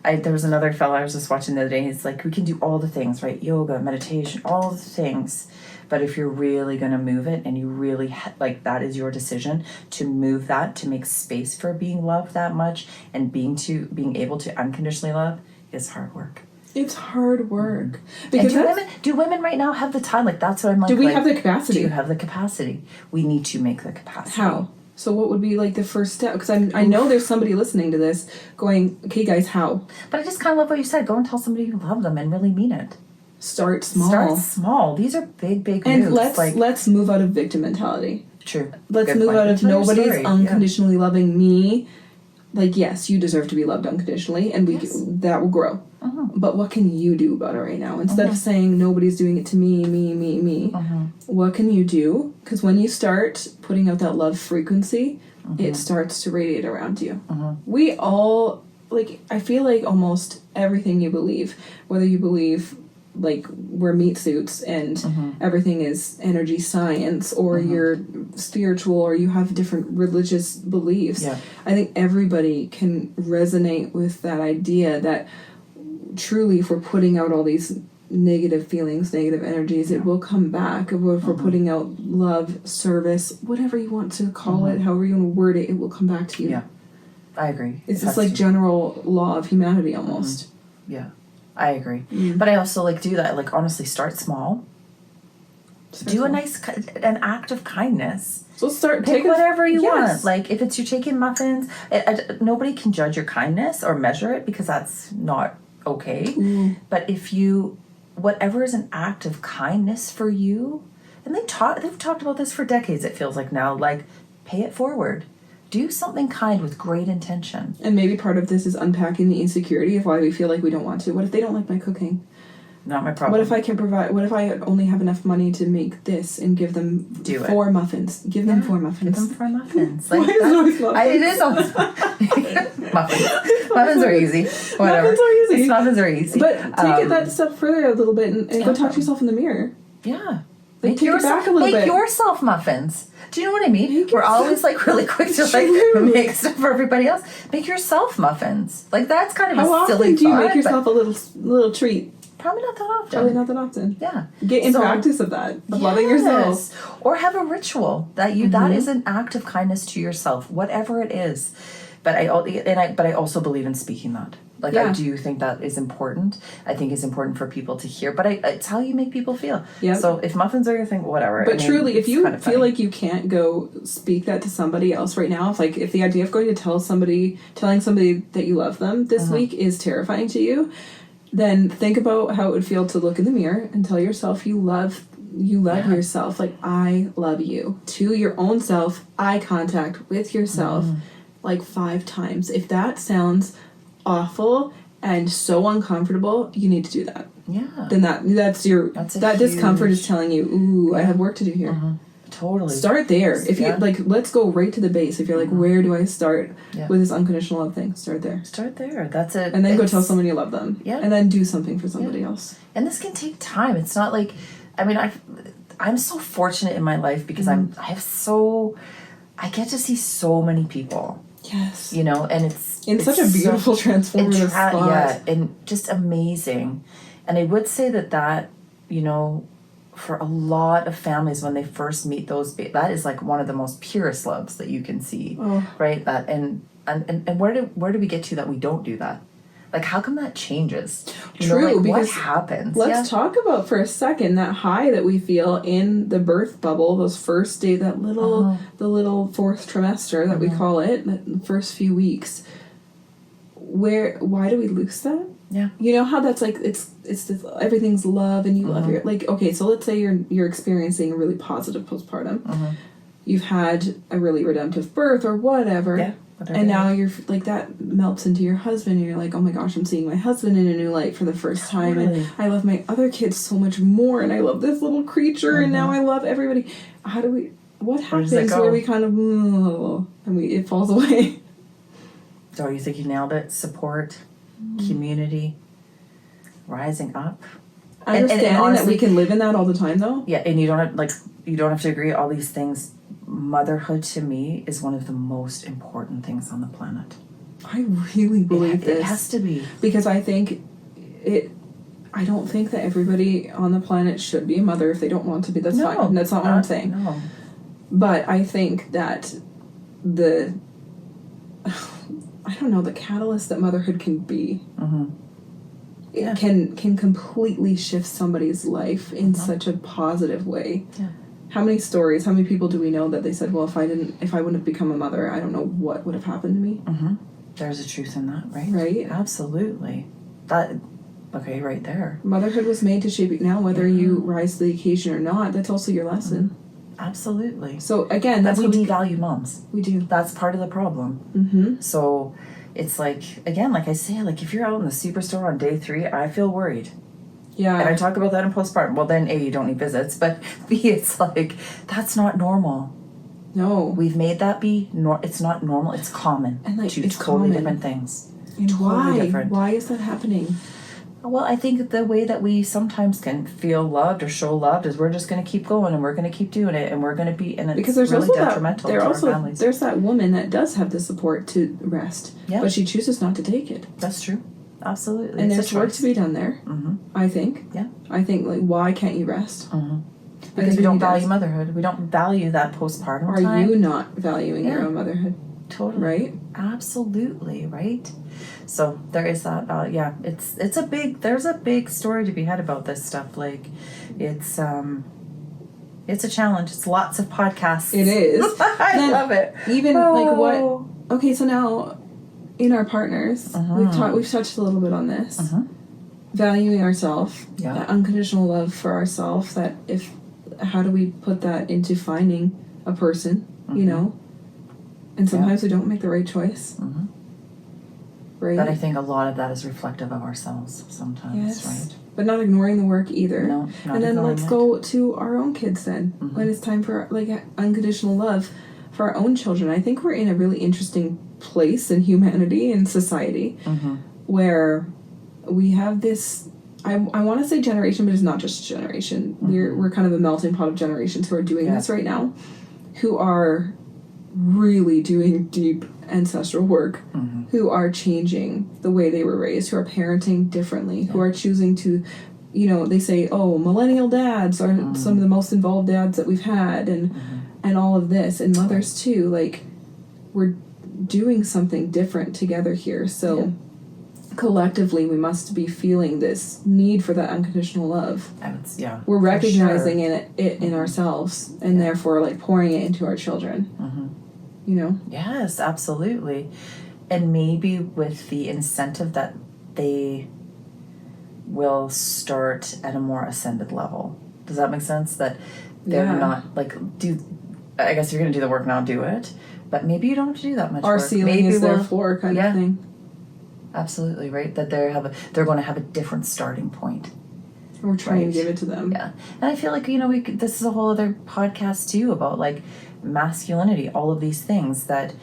There was another fella I was just watching the other day. He's like, we can do all the things, right? Yoga, meditation, all the things. But if you're really going to move it, and you really, like, that is your decision to move that, to make space for being loved that much, and being able to unconditionally love, is hard work. It's hard work. Because do women right now have the time? Like, that's what I'm like. Do we have the capacity? Do you have the capacity? We need to make the capacity. How? So what would be, like, the first step? Because I know there's somebody listening to this going, okay, guys, how? But I just kind of love what you said. Go and tell somebody you love them and really mean it. Start small. Start small. These are big moves. And let's move out of victim mentality. True. Let's move out of nobody's unconditionally loving me. Like, yes, you deserve to be loved unconditionally, and that will grow. But what can you do about it right now? Instead of saying nobody's doing it to me, what can you do? Because when you start putting out that love frequency, it starts to radiate around you. We all, like, I feel like almost everything you believe, whether you believe, like, we're meat suits and everything is energy science, or you're spiritual, or you have different religious beliefs. I think everybody can resonate with that idea that truly, if we're putting out all these negative feelings, negative energies, it will come back. If we're putting out love, service, whatever you want to call it, however you want to word it, it will come back to you. Yeah, I agree. It's just like general law of humanity almost. Yeah, I agree. But I also, like, do that. Like, honestly, start small. Do an act of kindness. So pick whatever you want. Like, if it's you're taking muffins, nobody can judge your kindness or measure it, because that's not okay. But if whatever is an act of kindness for you, and they've talked about this for decades, it feels like now, like, pay it forward. Do something kind with great intention. And maybe part of this is unpacking the insecurity of why we feel like we don't want to. What if they don't like my cooking? Not my problem. What if I can provide? What if I only have enough money to make this and give them 4 muffins? Give them 4 muffins. Give them 4 muffins. Like, why is it always muffins? It is always muffins. Muffins are easy. Whatever. Muffins are easy. But take it that step further a little bit and go talk to yourself in the mirror. Yeah. Like, take it back a little bit. Make yourself muffins. Do you know what I mean? We're always, like, really quick to, like, make stuff for everybody else. Make yourself muffins. Like, that's kind of a silly thought. How often do you make yourself a little treat? Probably not that often. Probably not that often. Yeah. Get in practice of that, of loving yourself. Or have a ritual that that is an act of kindness to yourself, whatever it is. But I also believe in speaking that. Like, I do think that is important. I think it's important for people to hear. But it's how you make people feel. Yeah. So if muffins are your thing, whatever. But truly, if you feel like you can't go speak that to somebody else right now, if the idea of going to telling somebody that you love them this week is terrifying to you, then think about how it would feel to look in the mirror and tell yourself you love yourself. Like, I love you. To your own self, eye contact with yourself, like 5 times. If that sounds awful and so uncomfortable, you need to do that. Yeah. Then that discomfort is telling you, ooh, I have work to do here. Totally. Start there. If you let's go right to the base. If you're like, where do I start with this unconditional love thing? Start there. Start there. That's it. And then go tell someone you love them. Yeah. And then do something for somebody else. And this can take time. It's not like, I mean, I'm so fortunate in my life because I get to see so many people. Yes. You know, and in such a beautiful, transformative spot. Yeah, and just amazing. And I would say that, you know, for a lot of families, when they first meet that is like one of the most purest loves that you can see, right? That and where do we get to that we don't do that? Like, how come that changes? True, because what happens? Let's talk about for a second that high that we feel in the birth bubble, those first day, the little fourth trimester that we call it, the first few weeks. Why do we lose that? Yeah. You know how that's like it's this, everything's love and you love your, like, okay, so let's say you're experiencing a really positive postpartum. You've had a really redemptive birth or whatever. Yeah. And now you're like, that melts into your husband and you're like, oh my gosh, I'm seeing my husband in a new light for the first time. Totally. And I love my other kids so much more and I love this little creature and now I love everybody. What happens where we kind of, and it falls away? So you think you nailed it? Support, community, rising up. Understanding and honestly, that we can live in that all the time though. Yeah, and you don't have to agree all these things. Motherhood to me is one of the most important things on the planet. I really believe this. It has to be. Because I think I don't think that everybody on the planet should be a mother if they don't want to be. That's fine. That's not what I'm saying. No. But I think that the catalyst that motherhood can be it can completely shift somebody's life in such a positive way. Yeah. How many people do we know that they said, well, if I wouldn't have become a mother, I don't know what would have happened to me? There's a truth in that, right? Right? Absolutely. Right there. Motherhood was made to shape you. Now, whether you rise to the occasion or not, that's also your lesson. Absolutely. So again, we devalue moms. We do. That's part of the problem. So it's like, again, like I say, like if you're out in the superstore on day 3, I feel worried. Yeah. And I talk about that in postpartum. Well, then A, you don't need visits, but B, it's like, that's not normal. No. We've made that be, it's not normal, it's common. And like, it's totally common. Different things. And totally different. Why is that happening? Well, I think the way that we sometimes can feel loved or show loved is we're just going to keep going and we're going to keep doing it and we're going to be, and it's because there's really also detrimental to our families. There's that woman that does have the support to rest, but she chooses not to take it. That's true. Absolutely. And there's work to be done there, I think. Yeah. I think, like, why can't you rest? Because we don't value motherhood. We don't value that postpartum time. Are you not valuing your own motherhood? Totally. Right? Absolutely, right? So there is that, there's a big story to be had about this stuff. Like, it's a challenge. It's lots of podcasts. It is. I love it. Even, okay, so now, in our partners, we've touched a little bit on this. Valuing ourselves, that unconditional love for ourselves, how do we put that into finding a person, you know? And sometimes we don't make the right choice. Right? But I think a lot of that is reflective of ourselves sometimes, right? But not ignoring the work either. No, not and then let's go it. to our own kids then. When it's time for, like, unconditional love for our own children. I think we're in a really interesting place in humanity and society where we have this, I want to say generation, but it's not just a generation. We're kind of a melting pot of generations who are doing this right now, who are really doing deep ancestral work, who are changing the way they were raised, who are parenting differently, who are choosing to, you know, they say, oh, millennial dads are some of the most involved dads that we've had, and all of this, and mothers too. Like, we're doing something different together here. So collectively, we must be feeling this need for that unconditional love. We're recognizing it in ourselves, and therefore, like, pouring it into our children. You know? Yes, absolutely. And maybe with the incentive that they will start at a more ascended level. Does that make sense? That they're not, like, I guess you're going to do the work now, do it. But maybe you don't have to do that much Our work. ceiling is their floor kind of thing. Absolutely, right? That they're going to have a different starting point. We're trying to give it to them. Yeah. And I feel like, you know, this is a whole other podcast too about, like, masculinity, all of these things that,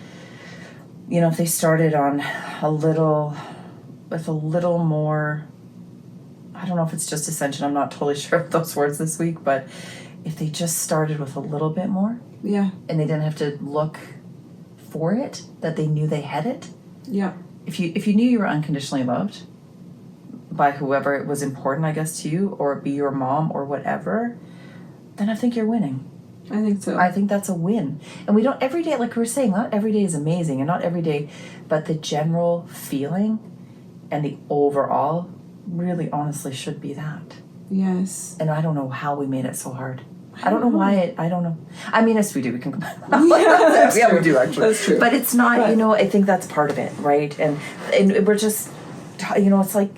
you know, if they started on with a little more, I don't know if it's just ascension, I'm not totally sure of those words this week, but if they just started with a little bit more, and they didn't have to look for it, that they knew they had it, if you knew you were unconditionally loved by whoever it was important, I guess, to you, or be your mom or whatever, then I think you're winning. I think so. I think that's a win. And we don't every day, like we were saying, not every day is amazing, and not every day, but the general feeling and the overall really honestly should be that. Yes. And I don't know how we made it so hard. I don't know why I don't know. I mean, yes, we do. We can Yeah, we do actually. That's true. But it's not, I think that's part of it, right? And we're just, it's like,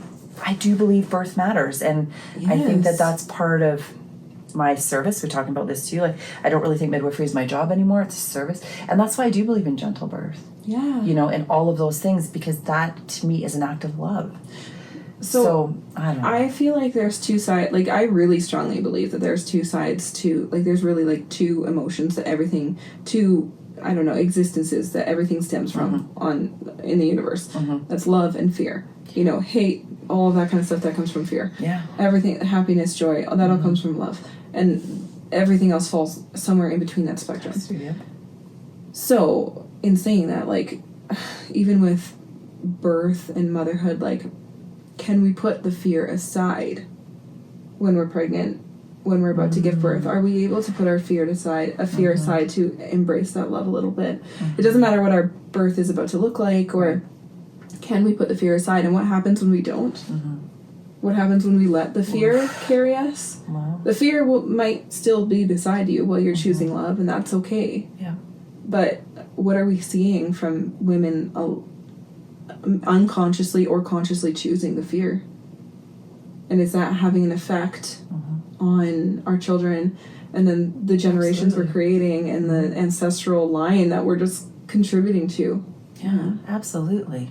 I do believe birth matters. And I think that that's part of my service. We're talking about this too. Like, I don't really think midwifery is my job anymore. It's a service. And that's why I do believe in gentle birth. Yeah. And all of those things, because that to me is an act of love. So I don't know. I feel like there's two sides. Like, I really strongly believe that there's two sides to, like, there's really, like, two emotions that everything, two, I don't know, existences that everything stems from in the universe. That's love and fear. Hate, all of that kind of stuff that comes from fear. Yeah. Everything, happiness, joy, all that all comes from love. And everything else falls somewhere in between that spectrum. Yeah. So, in saying that, like, even with birth and motherhood, like, can we put the fear aside when we're pregnant, when we're about to give birth? Are we able to put our fear aside to embrace that love a little bit? It doesn't matter what our birth is about to look like, or can we put the fear aside? And what happens when we don't? What happens when we let the fear carry us? Wow. The fear might still be beside you while you're choosing love, and that's okay. Yeah. But what are we seeing from women unconsciously or consciously choosing the fear? And is that having an effect on our children, and then the generations we're creating, and the ancestral line that we're just contributing to? Yeah, absolutely.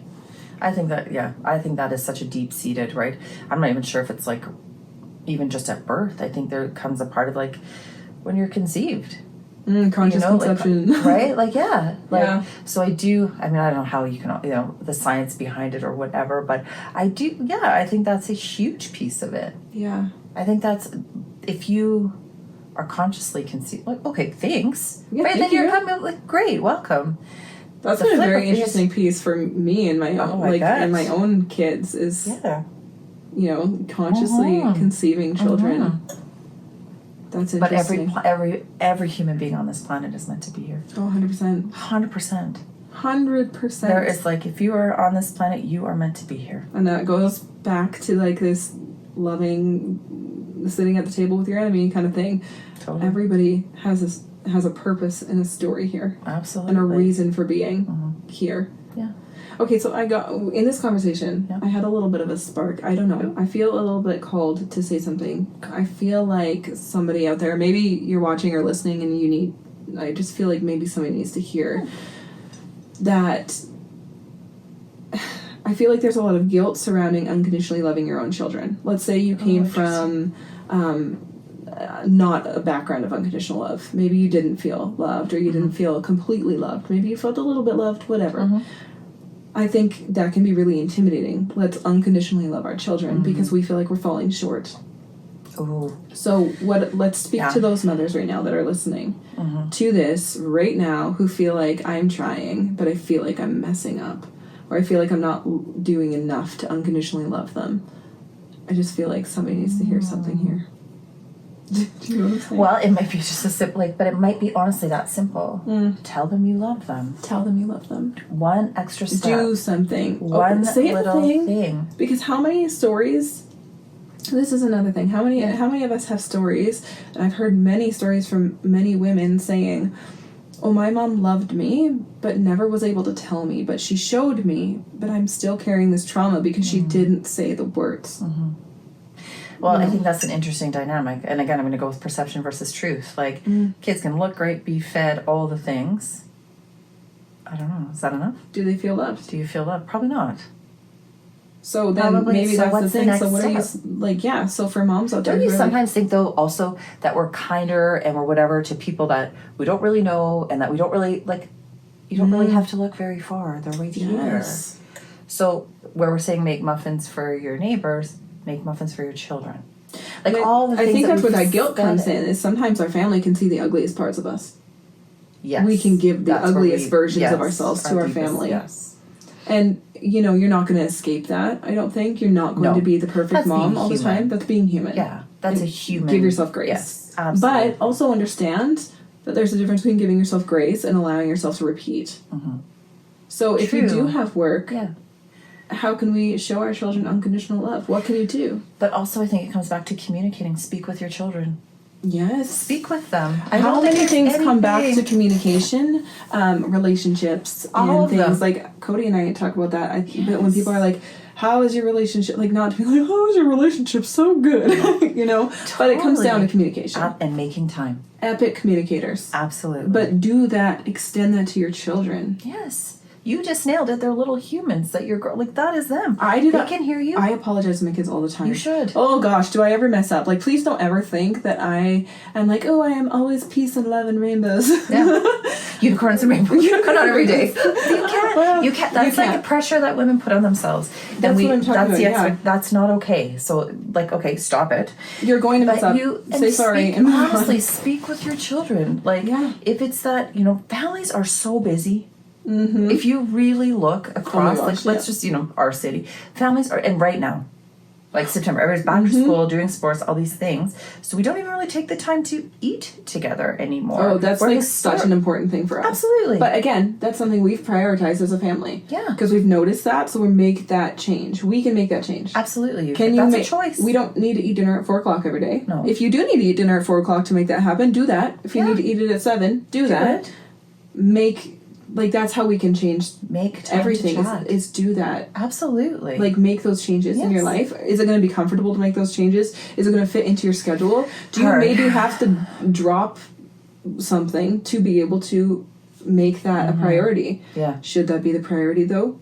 I think that is such a deep-seated, right? I'm not even sure if it's like even just at birth. I think there comes a part of like when you're conceived. Conscious conception. Like, right? Like, yeah. Like, Yeah. So I don't know how you can, the science behind it or whatever, but I think that's a huge piece of it. Yeah. I think that's, if you are consciously conceived, like, okay, thanks. Yeah, right? thank Then you're you. coming, like, great, welcome. That's The been a flip very of interesting piece for me and my own, and my own kids is, consciously conceiving children. That's interesting. But every human being on this planet is meant to be here. Oh, 100%. 100%. 100%. There is, like, if you are on this planet, you are meant to be here. And that goes back to, like, this loving, sitting at the table with your enemy kind of thing. Totally. Everybody has a purpose and a story here. Absolutely. And a reason for being here. Yeah. Okay, so in this conversation, I had a little bit of a spark. I don't know. I feel a little bit called to say something. I feel like somebody out there, maybe you're watching or listening and I just feel like maybe somebody needs to hear that. I feel like there's a lot of guilt surrounding unconditionally loving your own children. Let's say you came from not a background of unconditional love. Maybe you didn't feel loved, or you didn't feel completely loved. Maybe you felt a little bit loved, whatever. I think that can be really intimidating. Let's unconditionally love our children because we feel like we're falling short. Ooh. So let's speak to those mothers right now that are listening to this right now, who feel like I'm trying, but I feel like I'm messing up, or I feel like I'm not doing enough to unconditionally love them. I just feel like somebody needs to hear something here. Do you know what I'm saying? Well, it might be just a simple, but it might be honestly that simple. Tell them you love them. Tell them you love them. One extra step. Do something. One say little thing. thing. Because how many stories? This is another thing. How many of us have stories? And I've heard many stories from many women saying, "Oh, my mom loved me, but never was able to tell me. But she showed me, but I'm still carrying this trauma because she didn't say the words." Well, I think that's an interesting dynamic. And again, I'm going to go with perception versus truth. Like, kids can look great, be fed, all the things. I don't know. Is that enough? Do they feel loved? Do you feel loved? Probably not. So then Probably. maybe So that's the what's the thing. next So what are step? you, like, yeah, so for moms out there. Don't you who are sometimes think, though, also that we're kinder and we're whatever to people that we don't really know, and that we don't really, like, you don't really have to look very far. They're right here. Yes. So where we're saying make muffins for your neighbors, make muffins for your children. Like, But all the things I think that's we've where that guilt said. comes in, is sometimes our family can see the ugliest parts of us. Yes. We can give the That's where ugliest versions of yes, ourselves to our deepest, family. Yes. And, you know, you're not going to escape that, I don't think. You're not going to be the perfect mom all the time. That's being human. Yeah, that's a human. Give yourself grace. Yes, absolutely. But also understand that there's a difference between giving yourself grace and allowing yourself to repeat. So if you do have work, how can we show our children unconditional love? What can you do? But also I think it comes back to communicating. Speak with your children. Yes. Speak with them. How many things come back to communication, relationships, all and things them. like Cody and I talk about that. But when people are like, how is your relationship? Like, not to be like, how is your relationship so good? You know? But it comes down to communication. And making time. Epic communicators. Absolutely. But do that, extend that to your children. Yes. You just nailed it. They're little humans that you're like, that is them. I do that. They can hear you. I apologize to my kids all the time. You should. Oh gosh, do I ever mess up? Like, please don't ever think that I am like, oh, I am always peace and love and rainbows. Yeah. Unicorns and rainbows. Unicorn not every day. You can't. Well, you can't. That's like a pressure that women put on themselves. That's what I'm talking about. That's not okay. So, like, okay, stop it. You're going to mess up. Say sorry. And honestly, speak with your children. Like, if it's that, you know, families are so busy. If you really look across, let's just, you know, our city, families are, and right now, like September, everybody's back to school, doing sports, all these things. So we don't even really take the time to eat together anymore. Oh, that's like such an important thing for us. Absolutely. But again, that's something we've prioritized as a family. Yeah. Because we've noticed that, so we make that change. We can make that change. Absolutely. That's a choice. We don't need to eat dinner at 4 o'clock every day. No. If you do need to eat dinner at 4 o'clock to make that happen, do that. If you need to eat it at 7, do that. Like, that's how we can change everything is do that. Absolutely. Like, make those changes in your life. Is it going to be comfortable to make those changes? Is it going to fit into your schedule? Do you maybe have to drop something to be able to make that a priority? Yeah. Should that be the priority, though?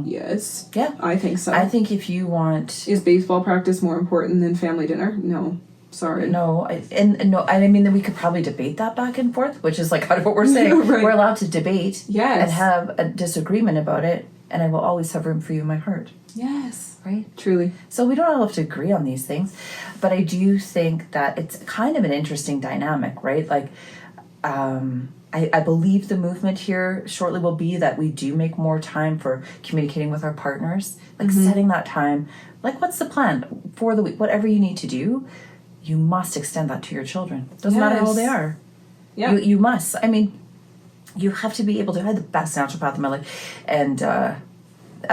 Yes. Yeah. I think so. I think if you want... Is baseball practice more important than family dinner? No. Sorry. No, I mean that we could probably debate that back and forth, which is like kind of what we're saying. Right. We're allowed to debate and have a disagreement about it, and I will always have room for you in my heart. Yes. Right? Truly. So we don't all have to agree on these things, but I do think that it's kind of an interesting dynamic, right? Like, I believe the movement here shortly will be that we do make more time for communicating with our partners, like setting that time. Like, what's the plan for the week? Whatever you need to do, you must extend that to your children. Doesn't matter how old they are. Yeah. You must. I mean, you have to be able to. I had the best naturopath in my life. And, I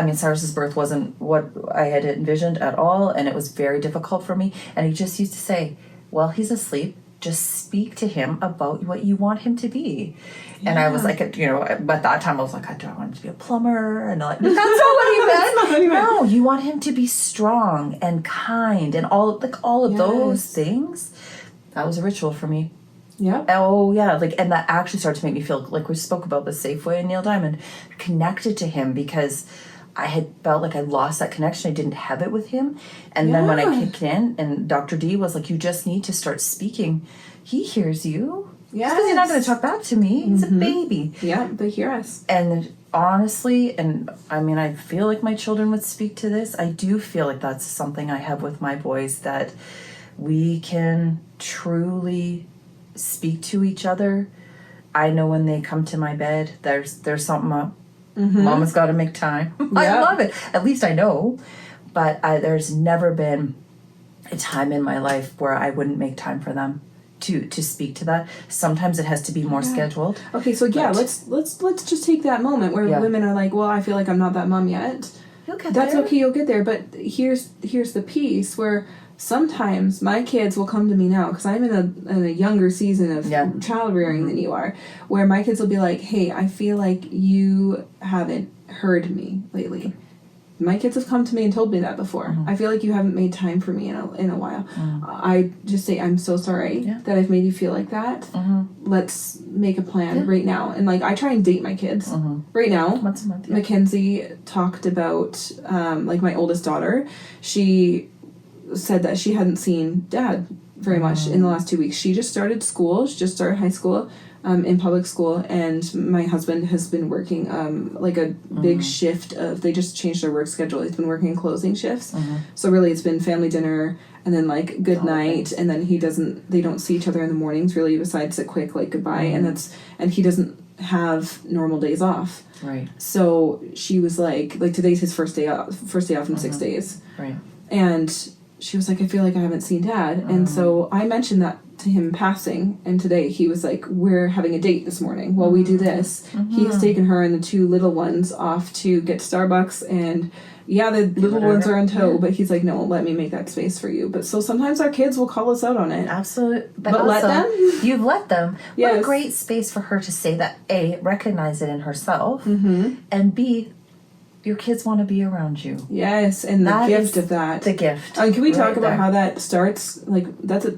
mean, Cyrus's birth wasn't what I had envisioned at all. And it was very difficult for me. And he just used to say, while he's asleep, just speak to him about what you want him to be. Yeah. And I was like, you know, at that time I was like, I don't want him to be a plumber. And like, that's not what he meant. That's not what he meant. No, you want him to be strong and kind and all of those things. That was a ritual for me. Yeah. Oh, yeah. Like, and that actually started to make me feel like we spoke about the Safeway and Neil Diamond, connected to him because I had felt like I lost that connection. I didn't have it with him. And then when I kicked in and Dr. D was like, you just need to start speaking. He hears you. Yeah. Because he's not going to talk back to me. He's a baby. Yeah, they hear us. And honestly, and I mean, I feel like my children would speak to this. I do feel like that's something I have with my boys, that we can truly speak to each other. I know when they come to my bed, there's something up. Mama's got to make time. I love it. At least I know. But there's never been a time in my life where I wouldn't make time for them to speak to that. Sometimes it has to be more scheduled. Okay, so let's just take that moment where women are like, well, I feel like I'm not that mom yet. You'll get That's there. okay, you'll get there. But here's the piece where sometimes my kids will come to me now, because I'm in a younger season of child rearing than you are, where my kids will be like, hey, I feel like you haven't heard me lately. My kids have come to me and told me that before. I feel like you haven't made time for me in a while. I just say, I'm so sorry that I've made you feel like that. Let's make a plan right now. And like, I try and date my kids. Right now, once a month, Mackenzie talked about, like my oldest daughter, she said that she hadn't seen dad very much in the last 2 weeks. She just started school. She just started high school, in public school, and my husband has been working like a big shift of, they just changed their work schedule. He's been working closing shifts. So really it's been family dinner and then like good night, and then they don't see each other in the mornings really, besides a quick like goodbye, and he doesn't have normal days off. Right. So she was like today's his first day off in 6 days. Right. And she was like, I feel like I haven't seen Dad. And so I mentioned that to him in passing, and today he was like, we're having a date this morning while we do this. He has taken her and the 2 little ones off to get Starbucks, and the little ones are in tow, but he's like, no, let me make that space for you. But so sometimes our kids will call us out on it. Absolutely. But let them? You've let them. Yes. What a great space for her to say that, A, recognize it in herself, and B, your kids want to be around you. Yes, and the gift of that. The gift. Can we talk about how that starts? Like,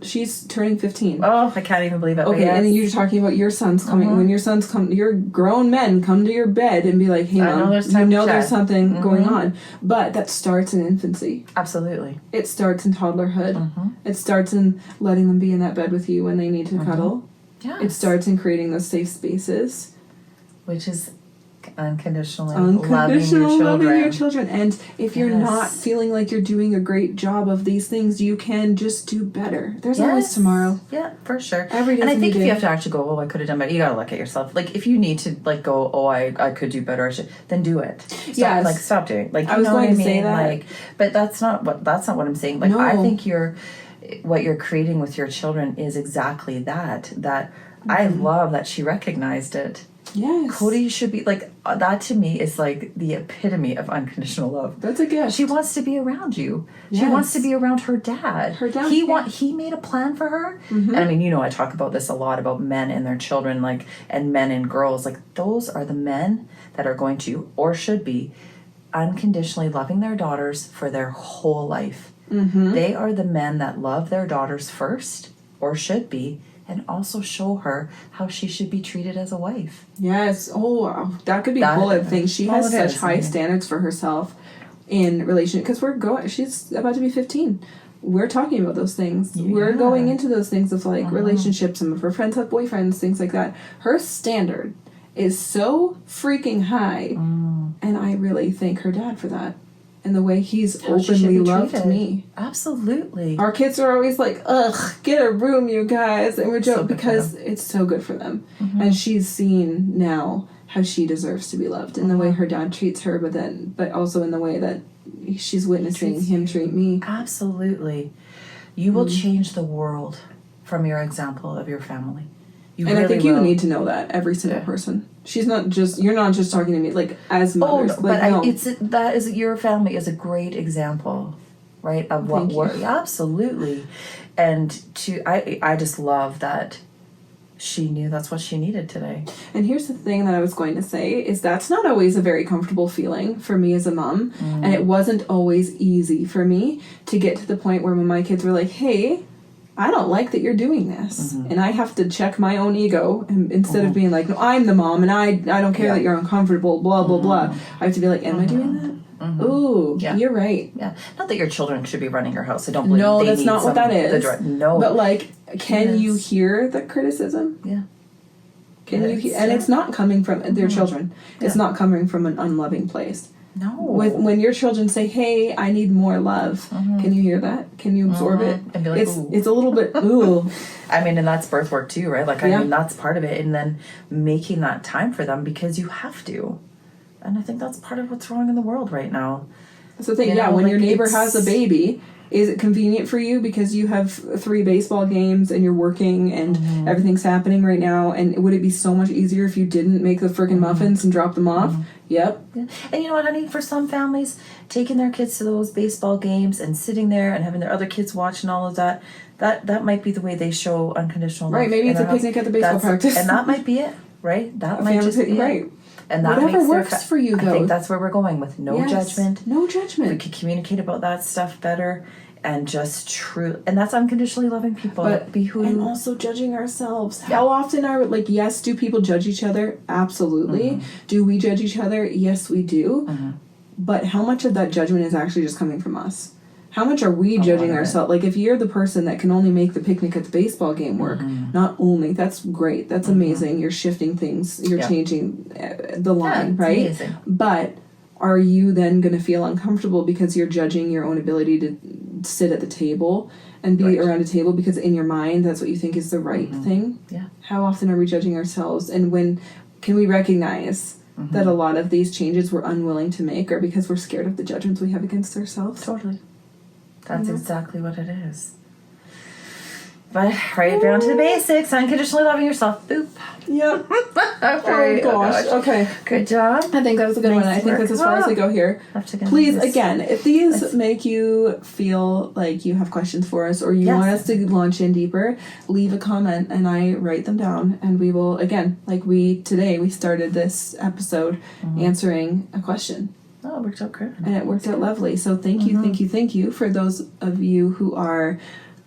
she's turning 15. Oh, I can't even believe it. Okay, and then you're talking about your sons coming. When your sons come, your grown men come to your bed and be like, hey, Mom, there's something going on. But that starts in infancy. Absolutely. It starts in toddlerhood. It starts in letting them be in that bed with you when they need to cuddle. Yes. It starts in creating those safe spaces. Which is unconditionally loving your children. And if you're not feeling like you're doing a great job of these things, you can just do better. There's always tomorrow. Yeah, for sure. Every day. And I think if you have to actually go, I could have done better, you gotta look at yourself. Like, if you need to go, I could do better, then do it. Stop doing. Like, I was going to say that. Like, but that's not what I'm saying. Like, I think what you're creating with your children is exactly that. I love that she recognized it. Yes. Cody should be like that. To me is like the epitome of unconditional love. That's a gift. She wants to be around you. She wants to be around her dad. He made a plan for her. And I mean, I talk about this a lot about men and their children, like, and men and girls. Like, those are the men that are going to, or should be, unconditionally loving their daughters for their whole life. They are the men that love their daughters first, or should be, and also show her how she should be treated as a wife. Yes. Oh, wow. That could be a whole other thing. She has such high standards for herself in relation, because she's about to be 15. We're talking about those things. Yeah. We're going into those things of like relationships, and if her friends have boyfriends, things like that. Her standard is so freaking high, and I really thank her dad for that. And the way he's openly loved me. Absolutely. Our kids are always like, ugh, get a room, you guys. And we're joking because it's so good for them. And she's seen now how she deserves to be loved in the way her dad treats her, but also in the way that she's witnessing him treat me. Absolutely. You will change the world from your example of your family. I think you need to know that, every single person. You're not just talking to me like as mothers. Oh, but that is, your family is a great example, right? Of what works. Absolutely. And I just love that she knew that's what she needed today. And here's the thing that I was going to say is that's not always a very comfortable feeling for me as a mom. And it wasn't always easy for me to get to the point where when my kids were like, hey, I don't like that you're doing this. And I have to check my own ego, and instead of being like, no, I'm the mom and I don't care that you're uncomfortable, blah, blah, blah. I have to be like, am I doing that? Ooh, you're right. Yeah. Not that your children should be running your house. I don't believe they that's not what that is. No. But like, can you hear the criticism? Yeah. Can you hear? And it's not coming from their children. It's not coming from an unloving place. No. When your children say, hey, I need more love, can you hear that? Can you absorb it? And be like, it's a little bit, ooh. I mean, and that's birth work too, right? Like, I mean, that's part of it. And then making that time for them because you have to. And I think that's part of what's wrong in the world right now. That's the thing, when your neighbor has a baby, is it convenient for you because you have 3 baseball games and you're working and everything's happening right now? And would it be so much easier if you didn't make the friggin' muffins and drop them off? Yep. Yeah. And you know what, honey? For some families, taking their kids to those baseball games and sitting there and having their other kids watching all of that, that might be the way they show unconditional love. Right, maybe it's a picnic at the baseball practice. And that might be it, right? That might just be it. And that whatever works for you, though. I think that's where we're going with no judgment. No judgment. We could communicate about that stuff better and just and that's unconditionally loving people. But be who and also judging ourselves. Yeah. How often are yes, do people judge each other? Absolutely. Do we judge each other? Yes, we do. But how much of that judgment is actually just coming from us? How much are we judging ourselves? Like, if you're the person that can only make the picnic at the baseball game work, not only, that's great, that's amazing, you're shifting things, you're changing the line, right? Amazing. But are you then going to feel uncomfortable because you're judging your own ability to sit at the table and be around a table because in your mind that's what you think is the right thing? Yeah. How often are we judging ourselves? And when can we recognize that a lot of these changes we're unwilling to make are because we're scared of the judgments we have against ourselves? Totally. That's exactly what it is. But right down to the basics. Unconditionally loving yourself. Boop. Yep. Oh gosh. Okay. Good job. I think that was a good one. I think that's as far as we go here. Please, again, if these make you feel like you have questions for us or you want us to launch in deeper, leave a comment and I write them down and we will, again, like today we started this episode answering a question. Oh, it worked out good. And it worked out lovely. So thank you for those of you who are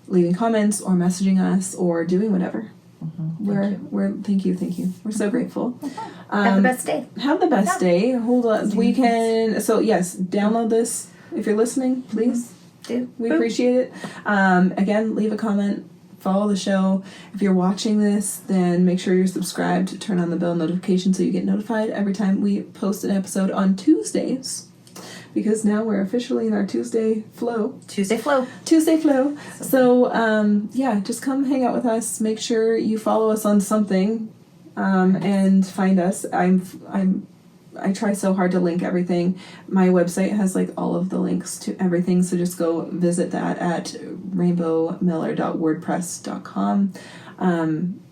leaving comments or messaging us or doing whatever. Thank you. We're so grateful. Have the best day. Have the best day. Hold on. We can. So yes, download this if you're listening. Please do. We appreciate it. Again, leave a comment. Follow the show. If you're watching this, then make sure you're subscribed. Turn on the bell notification so you get notified every time we post an episode on Tuesdays. Because now we're officially in our Tuesday flow. Tuesday flow. So, just come hang out with us. Make sure you follow us on something, and find us. I try so hard to link everything. My website has like all of the links to everything, so just go visit that at rainbowmiller.wordpress.com,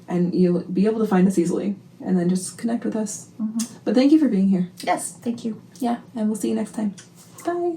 and you'll be able to find us easily. And then just connect with us. But thank you for being here. Yes, thank you. Yeah, and we'll see you next time. Bye.